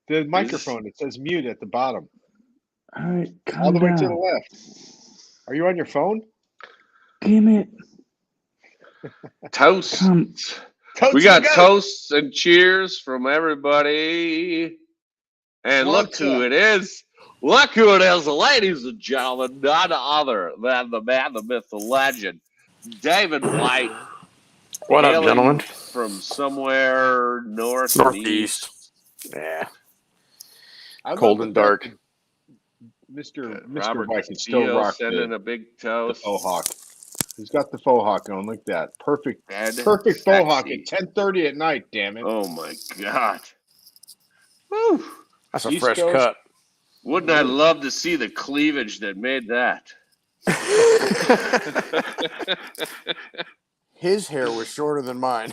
The microphone. It says mute at the bottom. All right, All the way to the down. left. Are you on your phone? Damn it! Toast. We got toasts and cheers from everybody. And look who it is. Look who it is, ladies and gentlemen. None other than the man, the myth, the legend, David White. What up, gentlemen? From somewhere northeast. Yeah. Cold and dark. Mr. Robert White can still rock sending a big toast. The faux hawk. He's got the faux hawk on like that. Perfect faux hawk at 10:30 at night, damn it. Oh my God. Woo. That's a fresh cut. Wouldn't I love to see the cleavage that made that? His hair was shorter than mine.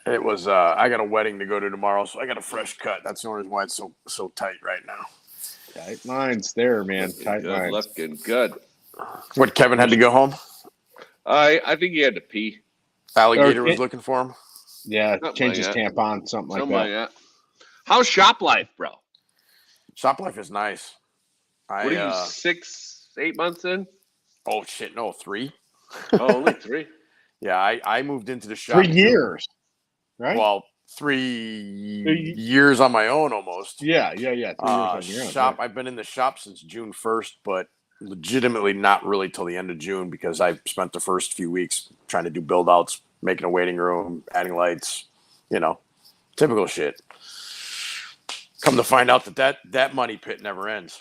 It was. I got a wedding to go to tomorrow, so I got a fresh cut. That's the only reason why it's so tight right now. Tight lines there, man. Tight lines. Looking good. What, Kevin had to go home? I think he had to pee. Alligator was looking for him. Yeah, change his tampon, something like that. How's shop life, bro? Shop life is nice. What are you, 6, 8 months in? Oh shit, no, 3. Oh, only 3. Yeah, I moved into the shop. 3 years, right? Well, 3 years on my own almost. Yeah. 3 years on your own. Shop. I've been in the shop since June 1st, but legitimately not really till the end of June because I spent the first few weeks trying to do build outs, making a waiting room, adding lights, typical shit. Come to find out that money pit never ends.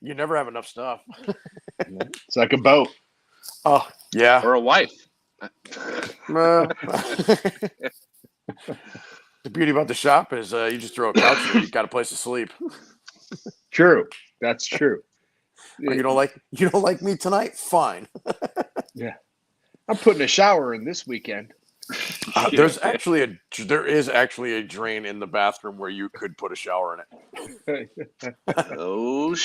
You never have enough stuff. It's like a boat. Oh, yeah. Or a wife. The beauty about the shop is you just throw a couch in, you've got a place to sleep. True. That's true. You don't like me tonight? Fine. Yeah. I'm putting a shower in this weekend. There is actually a drain in the bathroom where you could put a shower in it. Oh,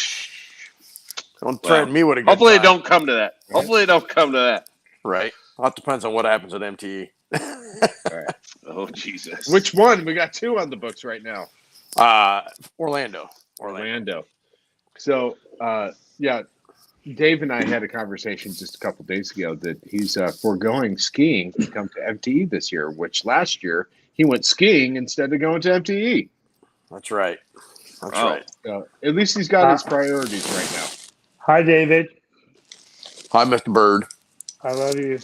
don't threaten me with a good hopefully time. it don't come to that. Right? Hopefully it don't come to that. Right. Well, it depends on what happens at MTE. Right. Oh, Jesus. Which one? We got 2 on the books right now. Orlando. So, yeah, Dave and I had a conversation just a couple days ago that he's foregoing skiing to come to MTE this year, which last year he went skiing instead of going to MTE. That's right. Right. At least he's got his priorities right now. Hi, David. Hi, Mr. Bird. I love you.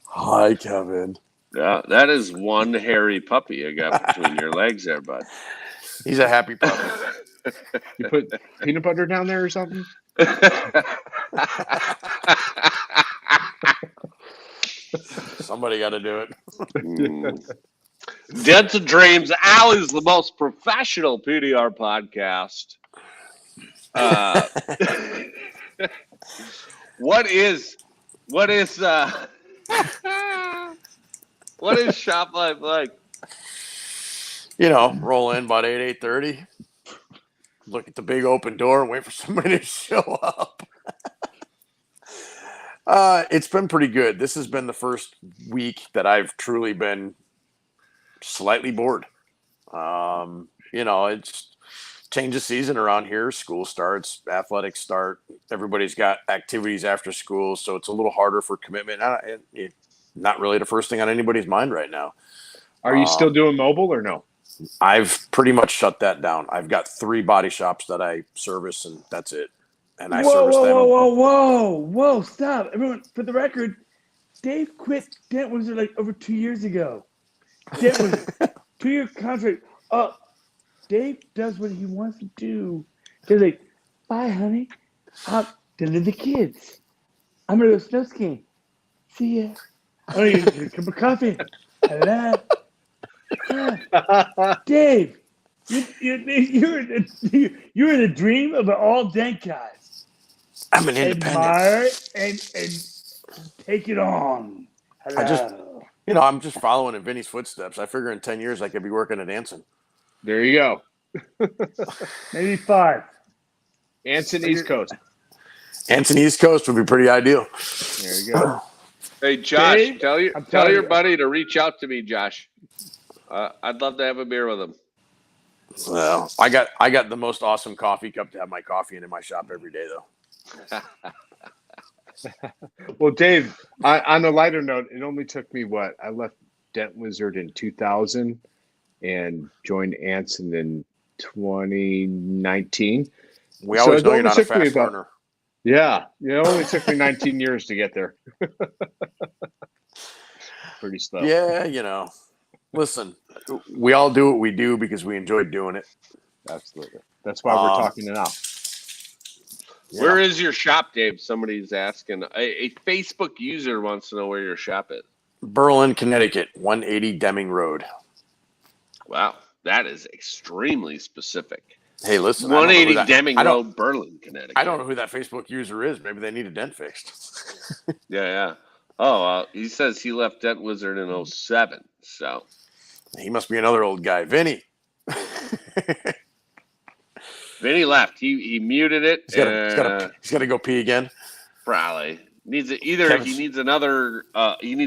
Hi, Kevin. Yeah, that is one hairy puppy you got between your legs there, bud. He's a happy puppy. You put peanut butter down there or something? Somebody got to do it. Dents and Dreams. Al is the most professional PDR podcast. What is shop life like? Roll in about 8:30. Look at the big open door and wait for somebody to show up. It's been pretty good. This has been the first week that I've truly been slightly bored. It's change of season around here. School starts, athletics start. Everybody's got activities after school, so it's a little harder for commitment. Not really the first thing on anybody's mind right now. Are you still doing mobile or no? I've pretty much shut that down. I've got 3 body shops that I service, and that's it. And I service them. Whoa! Stop, everyone! For the record, Dave quit Dent was like over 2 years ago. Dent was 2-year contract. Dave does what he wants to do. He's like, bye, honey. I'll dinner the kids. I'm gonna go snow skiing. See ya. I need a cup of coffee. Hello. Dave, you're the dream of all Dent guys. I'm an independent. Admire and take it on. Hello. I'm just following in Vinny's footsteps. I figure in 10 years I could be working at Anson. There you go. Maybe 5. Anson East Coast. Anson East Coast would be pretty ideal. There you go. Hey, Josh, Dave, tell your buddy to reach out to me, Josh. I'd love to have a beer with him. Well, I got the most awesome coffee cup to have my coffee in my shop every day, though. Well, Dave, on a lighter note, it only took me I left Dent Wizard in 2000 and joined Anson in 2019. We always know you're not a fast learner. Yeah, it only took me 19 years to get there. Pretty slow. Yeah, listen, we all do what we do because we enjoy doing it. Absolutely. That's why we're talking it out. Yeah. Where is your shop, Dave? Somebody's asking. A Facebook user wants to know where your shop is. Berlin, Connecticut, 180 Deming Road. Wow, that is extremely specific. Hey, listen, 180 Deming Road, Berlin, Connecticut. I don't know who that Facebook user is. Maybe they need a dent fixed. Yeah. Oh, he says he left Dent Wizard in 07, so. He must be another old guy. Vinny. Vinny left. He muted it. He's got to go pee again. Probably. He needs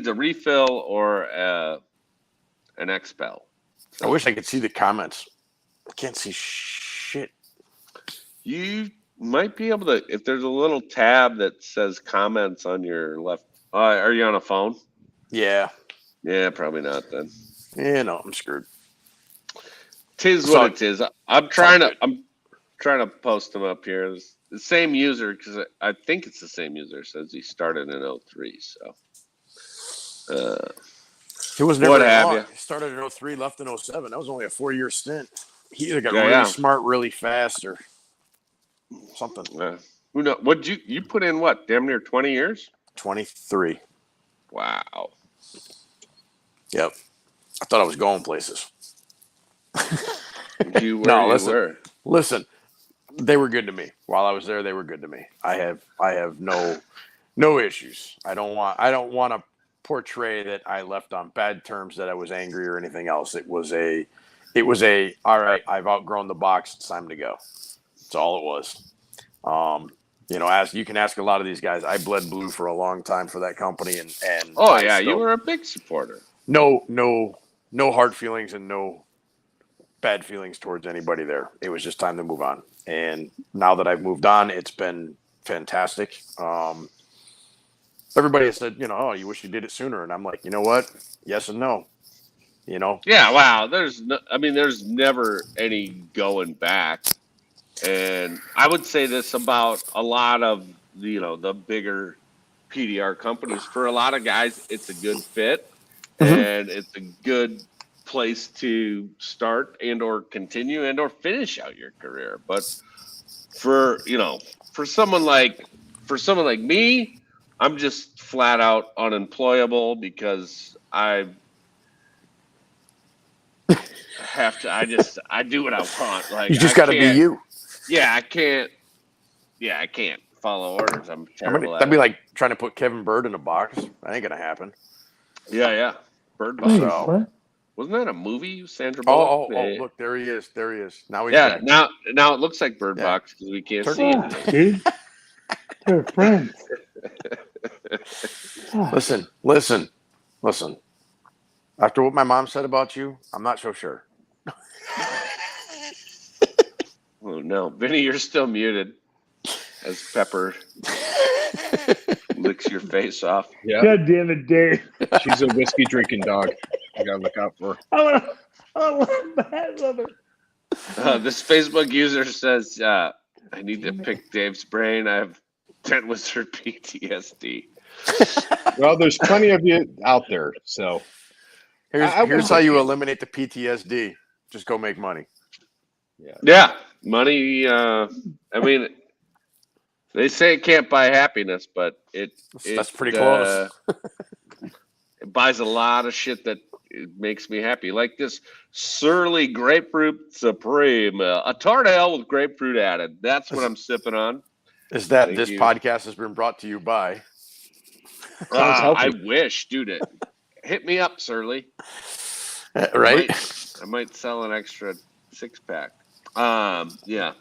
a refill or an expel. I wish I could see the comments. I can't see shit. You might be able to, if there's a little tab that says comments on your left. Are you on a phone? Yeah. Yeah, probably not then. Yeah, no, I'm screwed. Tis what it is. I'm trying to post them up here. It's the same user, because I think it's the same user. It says he started in 03, so. He was never long. He started in 03, left in 07. That was only a 4-year stint. He either got really smart really fast or something. Who knows? What you put in? What, damn near 20 years? 23. Wow. Yep. I thought I was going places. Listen. They were good to me. While I was there, they were good to me. I have no issues. I don't want to portray that I left on bad terms, that I was angry or anything else. It was a all right, I've outgrown the box, it's time to go. That's all it was. As you can ask a lot of these guys, I bled blue for a long time for that company, and you were a big supporter. No hard feelings and no bad feelings towards anybody there. It was just time to move on. And now that I've moved on, it's been fantastic. Everybody has said, you wish you did it sooner. And I'm like, you know what? Yes and no. Yeah, wow. There's never any going back. And I would say this about a lot of, the bigger PDR companies. For a lot of guys, it's a good fit, and it's a good place to start and or continue and or finish out your career. But for someone like me, I'm just flat out unemployable because I have to. I do what I want. Like, you just got to be you. Yeah, I can't follow orders. I'm terrible that'd be like trying to put Kevin Bird in a box. That ain't gonna happen. Yeah. Bird box. What? Wasn't that a movie, Sandra Bullock? Oh, look, there he is. Now he's back. Now it looks like Bird Box because we can't see it. Dude. They're friends. Listen. After what my mom said about you, I'm not so sure. Oh no, Vinny, you're still muted. As Pepper licks your face off. Yeah. God damn it, Dave. She's a whiskey drinking dog. You gotta look out for her. I want a bad lover. This Facebook user says, I need to pick Dave's brain. I have Dent Wizard PTSD. Well, there's plenty of you out there. So here's how you eliminate the PTSD. Just go make money. Yeah. Money. They say it can't buy happiness, but that's pretty close. It buys a lot of shit that It makes me happy. Like this Surly Grapefruit Supreme, a tart ale with grapefruit added. That's what I'm sipping on. Is that Thank this you. podcast has been brought to you by? I wish, dude. Hit me up, Surly. Right? I might sell an extra 6-pack. Yeah.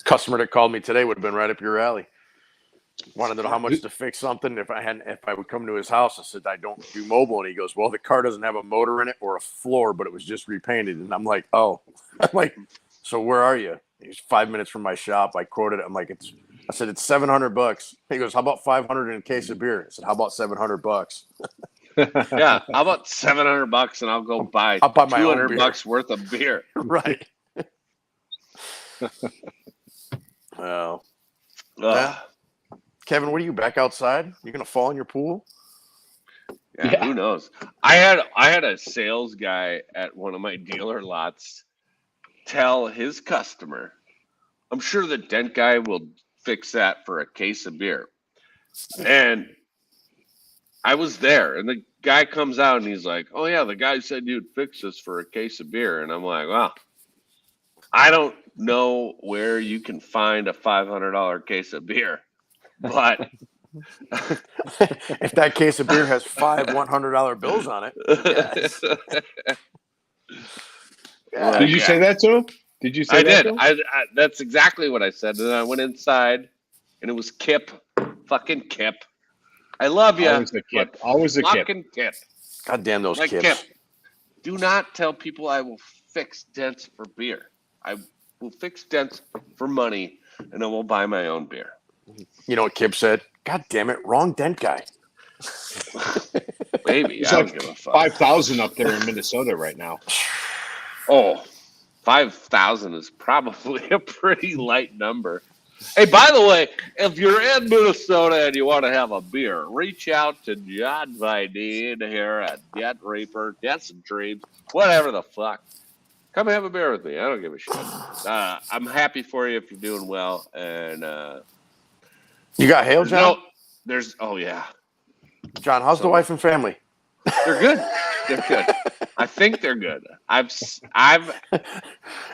Customer that called me today would have been right up your alley. Wanted to know how much to fix something. If I would come to his house, I said I don't do mobile, and he goes, "Well, the car doesn't have a motor in it or a floor, but it was just repainted." And I'm like, "Oh," I'm like, "So where are you?" He's 5 minutes from my shop. I quoted it. I'm like, I said it's $700. He goes, "How about 500 in a case of beer?" I said, "How about $700?" Yeah, how about $700 and I'll go buy I'll buy my own $200 worth of beer. Right. Well, yeah. Kevin, what are you back outside? You gonna fall in your pool? Yeah, who knows? I had a sales guy at one of my dealer lots tell his customer, I'm sure the Dent guy will fix that for a case of beer. And I was there, and the guy comes out and he's like, "Oh yeah, the guy said you'd fix this for a case of beer." And I'm like, "Wow, I don't know where you can find a $500 case of beer, but if that case of beer has 5 $100 bills on it." Yes. Did you say that to him? Did you say that? I did. I that's exactly what I said. And I went inside, and it was Kip, fucking Kip. I love you. Always a Kip. Always a Kip. Fucking Kip. God damn those Like Kips. Kip. Do not tell people I will fix dents for beer. I will fix dents for money, and I will buy my own beer. You know what Kip said? God damn it, wrong Dent guy. Maybe. It's I like don't give a fuck. 5,000 up there in Minnesota right now. Oh, 5,000 is probably a pretty light number. Hey, by the way, if you're in Minnesota and you want to have a beer, reach out to John Vidine here at Dent Reaper, Dents and Dreams, whatever the fuck. Come have a beer with me. I don't give a shit. I'm happy for you if you're doing well. And you got hail, John? Oh yeah. John, how's the wife and family? They're good. They're good. I think they're good. I've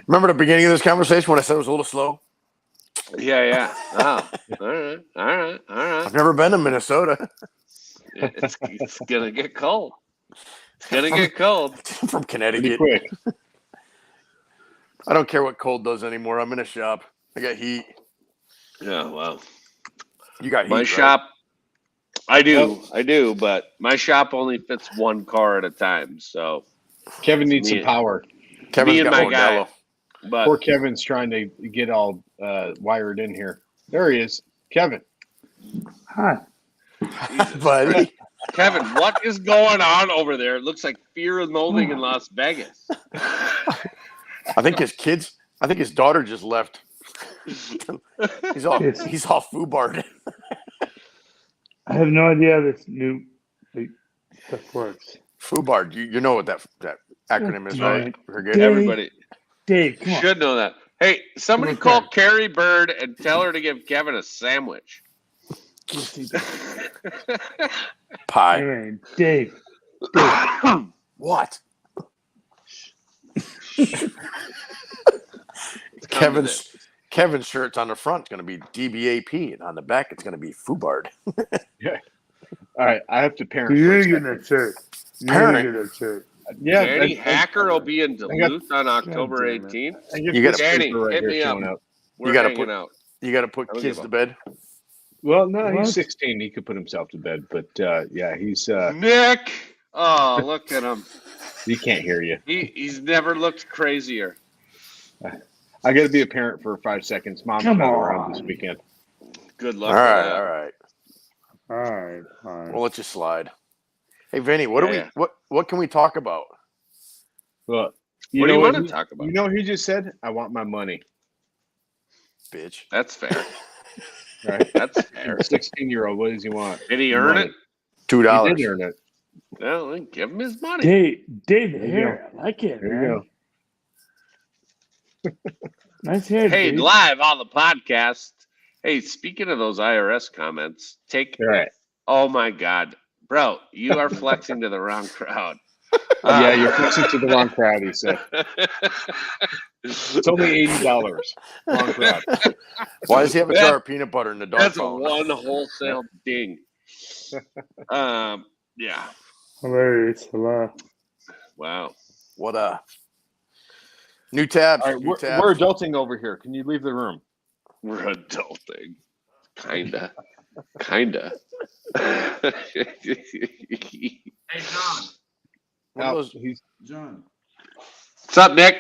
remember the beginning of this conversation when I said it was a little slow? Yeah. Oh, all right. I've never been to Minnesota. It's gonna get cold. It's gonna get cold. I'm from Connecticut. Pretty quick. I don't care what cold does anymore. I'm in a shop. I got heat. Yeah, well. You got heat, my right? shop. I do, but my shop only fits one car at a time. So Kevin needs some power. Kevin's got my Modelo. guy. But Poor Kevin's trying to get all wired in here. There he is. Kevin. Hi. Buddy. Kevin, what is going on over there? It looks like Fear and Loathing in Las Vegas. I think his daughter just left. He's all foobarred. I have no idea how this new stuff works. Foobarred. You know what that acronym is, right? We're good. Everybody Dave, come on. should know that. Hey, somebody call Carrie Bird and tell her to give Kevin a sandwich. Pie. Anyway, Dave. What? Kevin's shirt's on the front. It's going to be DBAP, and on the back, it's going to be Foobarred. Yeah. All right, I have to parent. You're getting that shirt. Yeah, Danny Hacker will be in Duluth on October 18th. You got Danny, hit me up. We're hanging out. You got to put kids to bed. Well, no, he's 16. He could put himself to bed, but yeah, he's Nick. Oh, look at him. He can't hear you. He's never looked crazier. I got to be a parent for 5 seconds. Mom's not around this weekend. Good luck. All right. Fine. We'll let you slide. Hey, Vinny, what can we talk about? Well, what do you want to talk about? You know what he just said? I want my money. Bitch. That's fair. Right. That's fair. 16-year-old. What does he want? Did he earn it? $2. He did earn it. Well, then give him his money. Dave, the hair. I like it, There man. you go. Nice hair, Hey, Dave. live on the podcast. Hey, speaking of those IRS comments, All right. Oh my God, bro, you are flexing to the wrong crowd. Yeah, you're fixing to the wrong crowd, he said. It's only $80. Wrong crowd. Why does he have a jar of peanut butter in the dog That's phone? one wholesale ding. Yeah. Hilarious. Hello. Wow. What new tabs? All right, New we're tabs. adulting over here. Can you leave the room? We're adulting. Kinda. Kinda. Hey, John. What are those? John. What's up, Nick?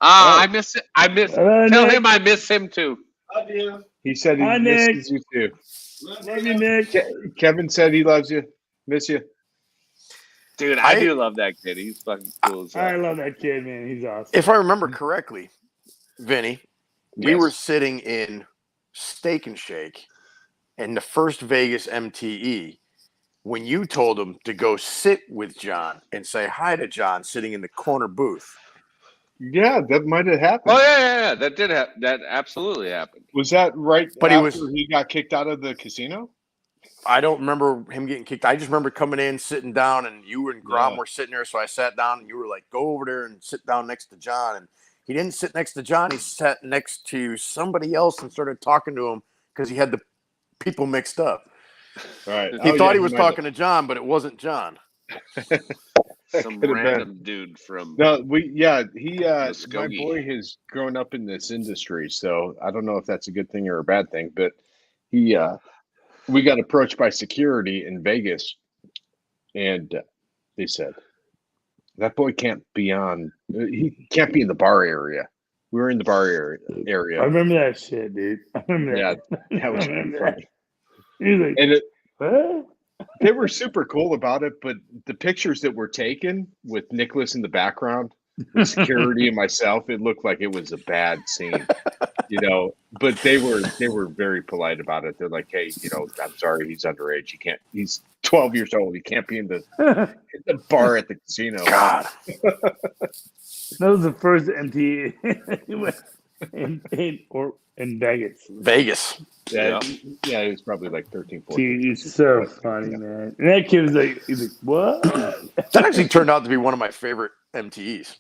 I miss it. Hello, Tell Nick. him I miss him too. Love you. He said he Hi, Nick. misses you too. Love you, Nick. Kevin said he loves you. Miss you. Dude, I do love that kid. He's fucking cool as hell. I love that kid, man. He's awesome. If I remember correctly, Vinny, we Yes. were sitting in Steak and Shake in the first Vegas MTE when you told him to go sit with John and say hi to John sitting in the corner booth. Yeah, that might have happened. Oh yeah. That did happen. That absolutely happened. Was that right But after he got kicked out of the casino? I don't remember him getting kicked. I just remember coming in, sitting down, and you and Grom were sitting there. So I sat down, and you were like, "Go over there and sit down next to John." And he didn't sit next to John. He sat next to somebody else and started talking to him because he had the people mixed up. All right. He thought he was talking to John, but it wasn't John. Some random dude from. No, he my Muskogee. boy has grown up in this industry, so I don't know if that's a good thing or a bad thing, but we got approached by security in Vegas, and they said that boy can't be he can't be in the bar area. We were in the bar area. I remember that shit, dude. I remember Yeah, that. that was pretty funny. He's like, And what? they were super cool about it, but the pictures that were taken with Nicholas in the background, with security and myself, it looked like it was a bad scene, but they were very polite about it. They're like, hey, I'm sorry, he's underage. He's 12 years old. He can't be in the bar at the casino. God. That was the first MT in Vegas. Vegas. Yeah, it was probably like 13, 14. Dude, he's so funny, man. And that kid was like, he's like, what? That actually turned out to be one of my favorite MTEs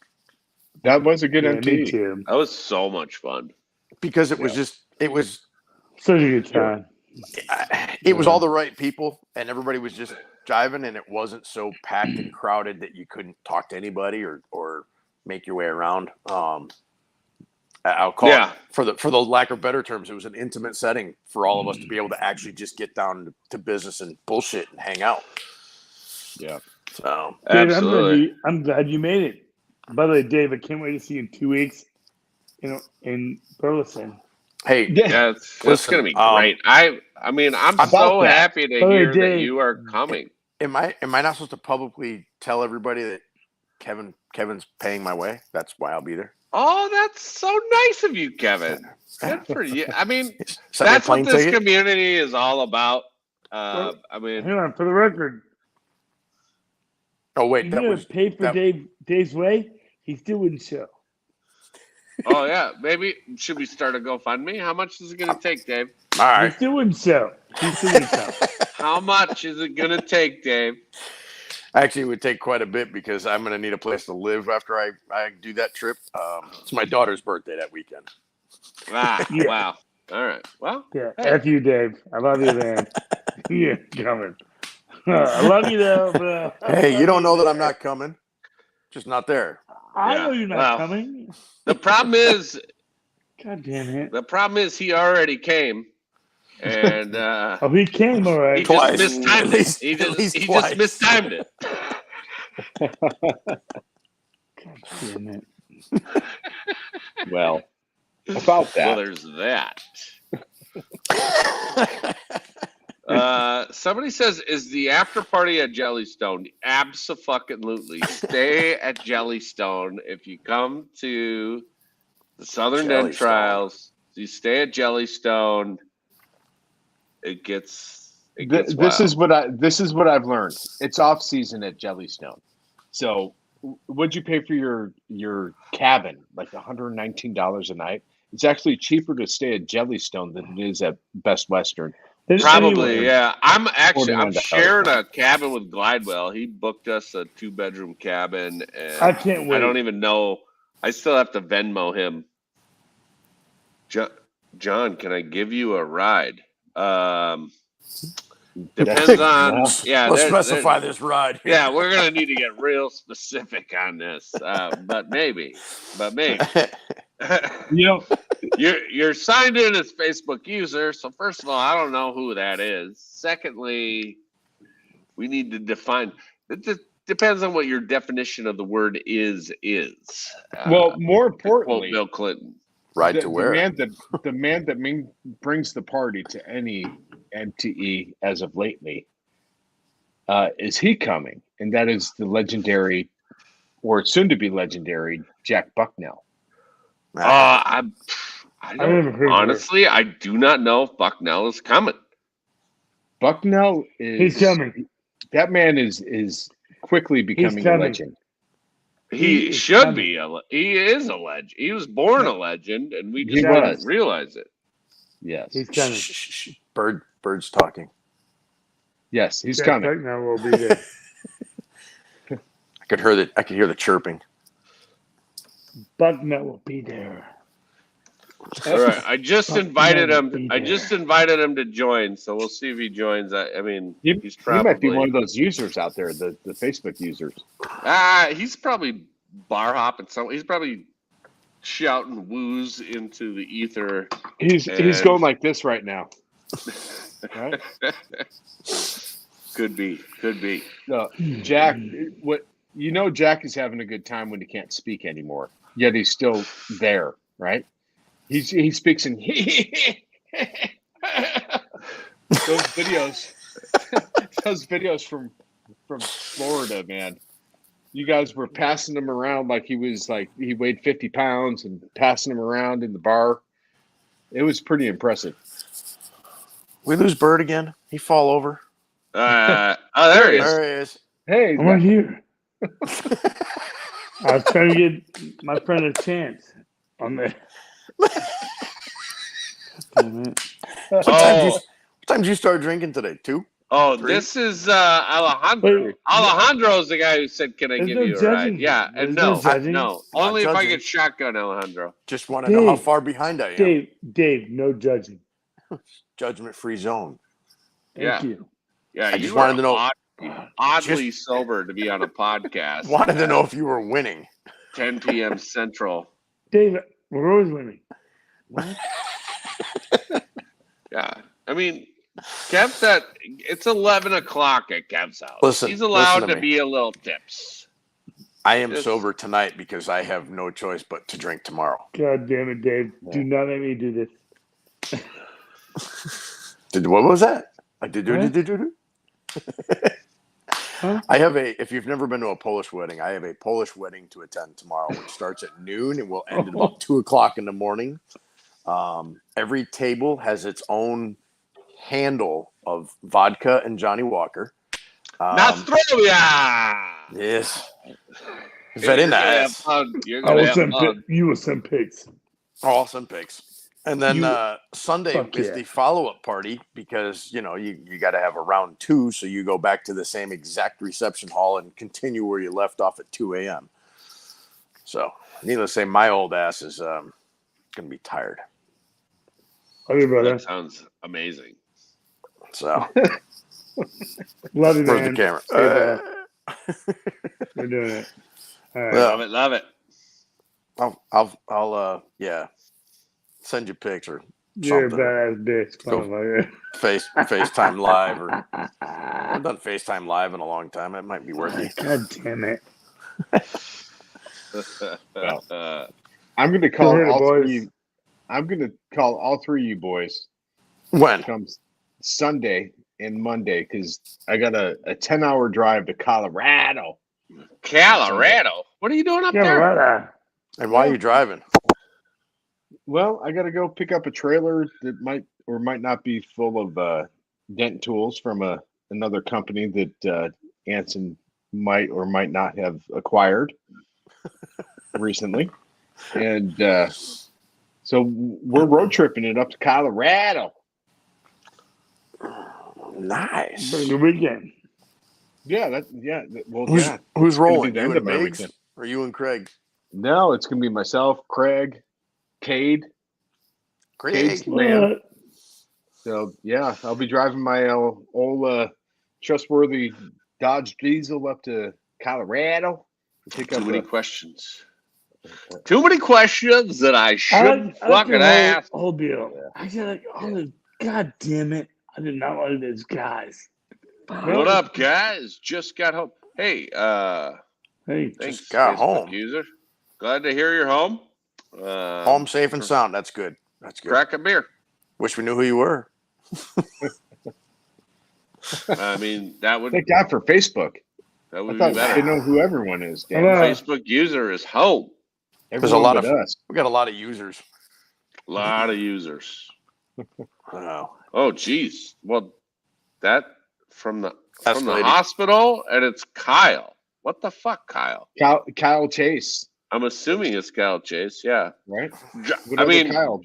That was a good Yeah, MT. me too. That was so much fun. because it was Such a good time. it was all the right people and everybody was just jiving and it wasn't so packed and crowded that you couldn't talk to anybody or make your way around. I'll call it, for the lack of better terms, it was an intimate setting for all of us to be able to actually just get down to business and bullshit and hang out. Yeah. So Dave, Absolutely. I'm glad you made it. By the way, Dave, I can't wait to see you in 2 weeks. In Burleson. hey, That's gonna be great. I'm so happy to hear that you are coming. am I not supposed to publicly tell everybody that Kevin's paying my way? That's why I'll be there. Oh, that's so nice of you, Kevin. Good for you. I mean, Send me a that's what plane this ticket? community is all about. Hang on, for the record, Oh wait, you that know, was pay for Dave's way. He still wouldn't show. Oh yeah, maybe should we start a GoFundMe? How much is it going to take, Dave? all He right. still wouldn't show. He still wouldn't show. How much is it going to take, Dave? Actually, it would take quite a bit because I'm going to need a place to live after I do that trip. It's my daughter's birthday that weekend. Ah, Yeah. wow. All right. Well, Yeah, hey. F you, Dave. I love you, man. You're coming. I love you, though. Bro. Hey, you don't know that I'm not coming. Just not there. I Yeah. know you're not Well, coming. the problem is, God damn it. he already came, and Oh, he came all he right. just Twice. mistimed At least- it. He at least just twice. mistimed it. God damn it. Well, about Well, that. there's that. Somebody says, is the after party at Jellystone? Abso-fucking-lutely. Stay at Jellystone. If you come to the Southern Dent Jellystone. Trials, you stay at Jellystone. It gets This wild. is what I've learned. It's off season at Jellystone. So what'd you pay for your cabin? Like $119 a night? It's actually cheaper to stay at Jellystone than it is at Best Western Probably, Anyway, yeah. I'm $41. sharing a cabin with Glidewell. He booked us a 2-bedroom cabin, and I can't wait. I don't even know. I still have to Venmo him. John, can I give you a ride? Depends on. Well, Yeah, Let's specify this ride. Yeah, we're gonna need to get real specific on this, but maybe. You know, You're signed in as Facebook user, so first of all, I don't know who that is. Secondly, we need to define. It depends on what your definition of the word is. well, more To quote importantly, Bill Clinton. Ride to where? the man that brings the party to any NTE as of lately, is he coming? And that is the legendary, or soon to be legendary, Jack Bucknell. I never don't heard of honestly. I do not know if Bucknell is coming. Bucknell is he's coming. That man is quickly becoming a coming. legend. He is should coming. be. He is a legend. He was born a legend, and we He just was. didn't realize it. Yes. He's coming. Shh. Bird's talking. Yes, he's Jack coming. Bucknell will be there. I could hear the chirping. Bucknell will be there. All right, I just invited him. Be I there. just invited him to join, so we'll see if he joins. I mean, He he's probably might be one of those users out there, the Facebook users. he's probably bar hopping. So he's probably shouting woos into the ether. He's And- going like this right now. Right? Could be. No, Jack, Jack is having a good time when he can't speak anymore. Yet he's still there, right? He speaks in those videos from Florida, man. You guys were passing him around like he weighed 50 pounds and passing him around in the bar. It was pretty impressive. We lose Bird again. He fall over. There he is. There he is. Hey, I'm right here. I was trying to get my friend a chance on there. Damn it. What time did you start drinking today? 2? Oh, 3? this is Alejandro. Wait. Alejandro's the guy who said, "Can I There's give no you a judging. ride?" Yeah, and There's no judging. no. Not Only if I judging. get shotgun, Alejandro. Just want to know how Dave. far behind I am. Dave, no judging. Judgment-free zone. Thank you. Yeah, I you just wanted to know. oddly sober to be on a podcast. Wanted to know if you were winning. 10 p.m. Central. Dave, we're always winning. Yeah, I mean, Kev's it's 11 o'clock at Kev's house. Listen, he's allowed listen to to me. be a little tips. I am Yes. sober tonight because I have no choice but to drink tomorrow. God damn it, Dave. Do not make me do this. What was that? I did. Huh? I have if you've never been to a Polish wedding, I have a Polish wedding to attend tomorrow, which starts at noon and will end at about 2:00 in the morning. Every table has its own handle of vodka and Johnny Walker. Nostrovia! Yes. Fed in that ass. You're I gonna will have send fun. you will send pics. Awesome picks. And then Sunday Fuck is yeah. the follow-up party because, you got to have a round 2. So you go back to the same exact reception hall and continue where you left off at 2 a.m. So needless to say, my old ass is going to be tired. Okay, brother. That sounds amazing. So Love you, where's man. the camera? We're doing it. All right. Yeah. Love it. I'll send you a picture. You're a something. badass bitch, Go. motherfucker. FaceTime live or I've done FaceTime live in a long time. It might be worth it. God damn it. I'm going to call Go ahead, all boys. three. I'm going to call all three of you boys. When? Comes Sunday and Monday because I got a 10-hour drive to Colorado. Colorado. What are you doing up Yeah, there? right. And why are you driving? Well, I got to go pick up a trailer that might or might not be full of Dent tools from another company that Anson might or might not have acquired recently. And so we're road tripping it up to Colorado. Nice. Good weekend. Well, Who's rolling? the You end and of my Biggs, weekend. or you and Craig? No, it's gonna be myself, Craig, Cade. Cade's the man. So yeah, I'll be driving my old trustworthy Dodge Diesel up to Colorado to pick Too up many questions. Too many questions that I shouldn't fucking ask. Whole deal. I said, God damn it! I did not like these guys. What up, guys? Just got home. Hey, hey, thanks, just got Facebook home. User. Glad to hear you're home. Home safe and sound. That's good. That's good. Crack a beer. Wish we knew who you were. I mean, that would. Thank God for Facebook. That would I be thought better. I know who everyone is. Damn. Facebook User is home. There's a lot of us. We got a lot of users. A lot of users. Wow. Oh, geez. Well, that from the Escalated. hospital, and it's Kyle. What the fuck, Kyle? Kyle Chase, I'm assuming it's Kyle Chase. Yeah. right? I mean, Kyle.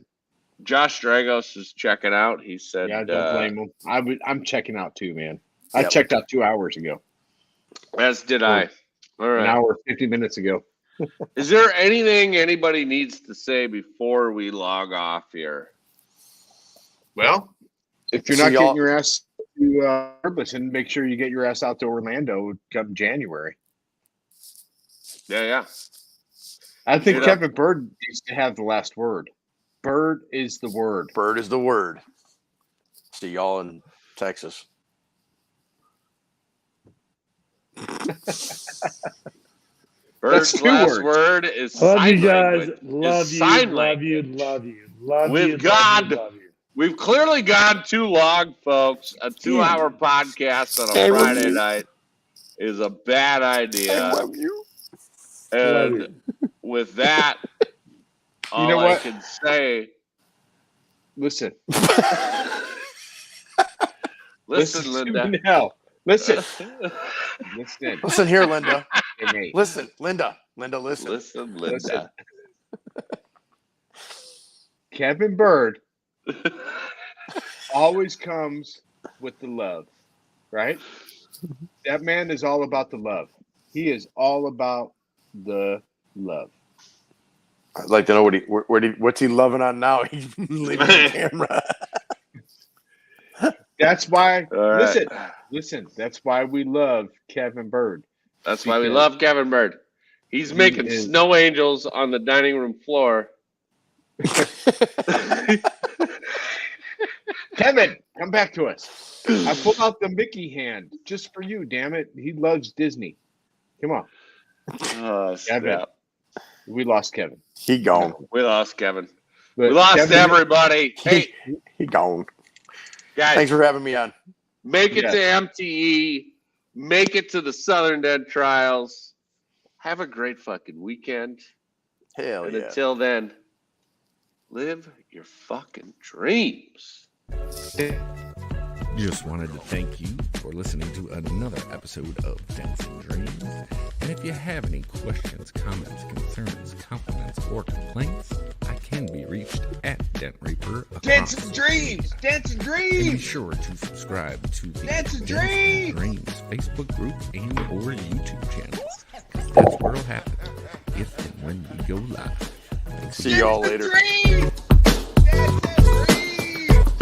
Josh Dragos is checking out. He said, Yeah, don't blame him. I'm checking out too, man. Yep. I checked out 2 hours ago. as did I. All right. An hour, 50 minutes ago. Is there anything anybody needs to say before we log off here? Well, if you're So not y'all- getting your ass to Burleson, make sure you get your ass out to Orlando come January. Yeah. I think Get up. Kevin Bird needs to have the last word. Bird is the word. Bird is the word. See y'all in Texas. Bird's two last words. word is love sign you guys. language. Love Is you. sign Love you. language. Love you. Love With you. God. Love you. We've clearly gone too long, folks. A 2-hour podcast on a Friday night is a bad idea. I love you. And with that, all know I what? can say, Listen. listen, to Linda. me now. Listen. Listen. Listen here, Linda. to me. Listen, Linda. Linda, listen. Listen, Linda. Kevin Bird always comes with the love, right? That man is all about the love. He is all about the love. I'd like to know what's he loving on now? He's leaving the camera. That's why. All right. Listen. That's why we love Kevin Bird. That's why we love Kevin Bird. He's making snow angels on the dining room floor. Kevin, come back to us. I pulled out the Mickey hand just for you. Damn it, he loves Disney. Come on, Oh, Kevin. snap. We lost Kevin. He gone. We lost Kevin. But We lost Kevin, everybody. Hey, He gone. guys, Thanks for having me on. make it Yes. to MTE. Make it to the Southern Dent Trials. Have a great fucking weekend. Hell And yeah. until then, live your fucking dreams. Just wanted to thank you for listening to another episode of Dents and Dreams. And if you have any questions, comments, concerns, compliments, or complaints, I can be reached at Dent Reaper. Dance and dreams. Dance and And be dreams. sure to subscribe to the Dents and Dents Dreams. Dreams Facebook group and or YouTube channels. 'Cause that's where it'll happen if and when we go live. Thanks See y'all later. Dreams.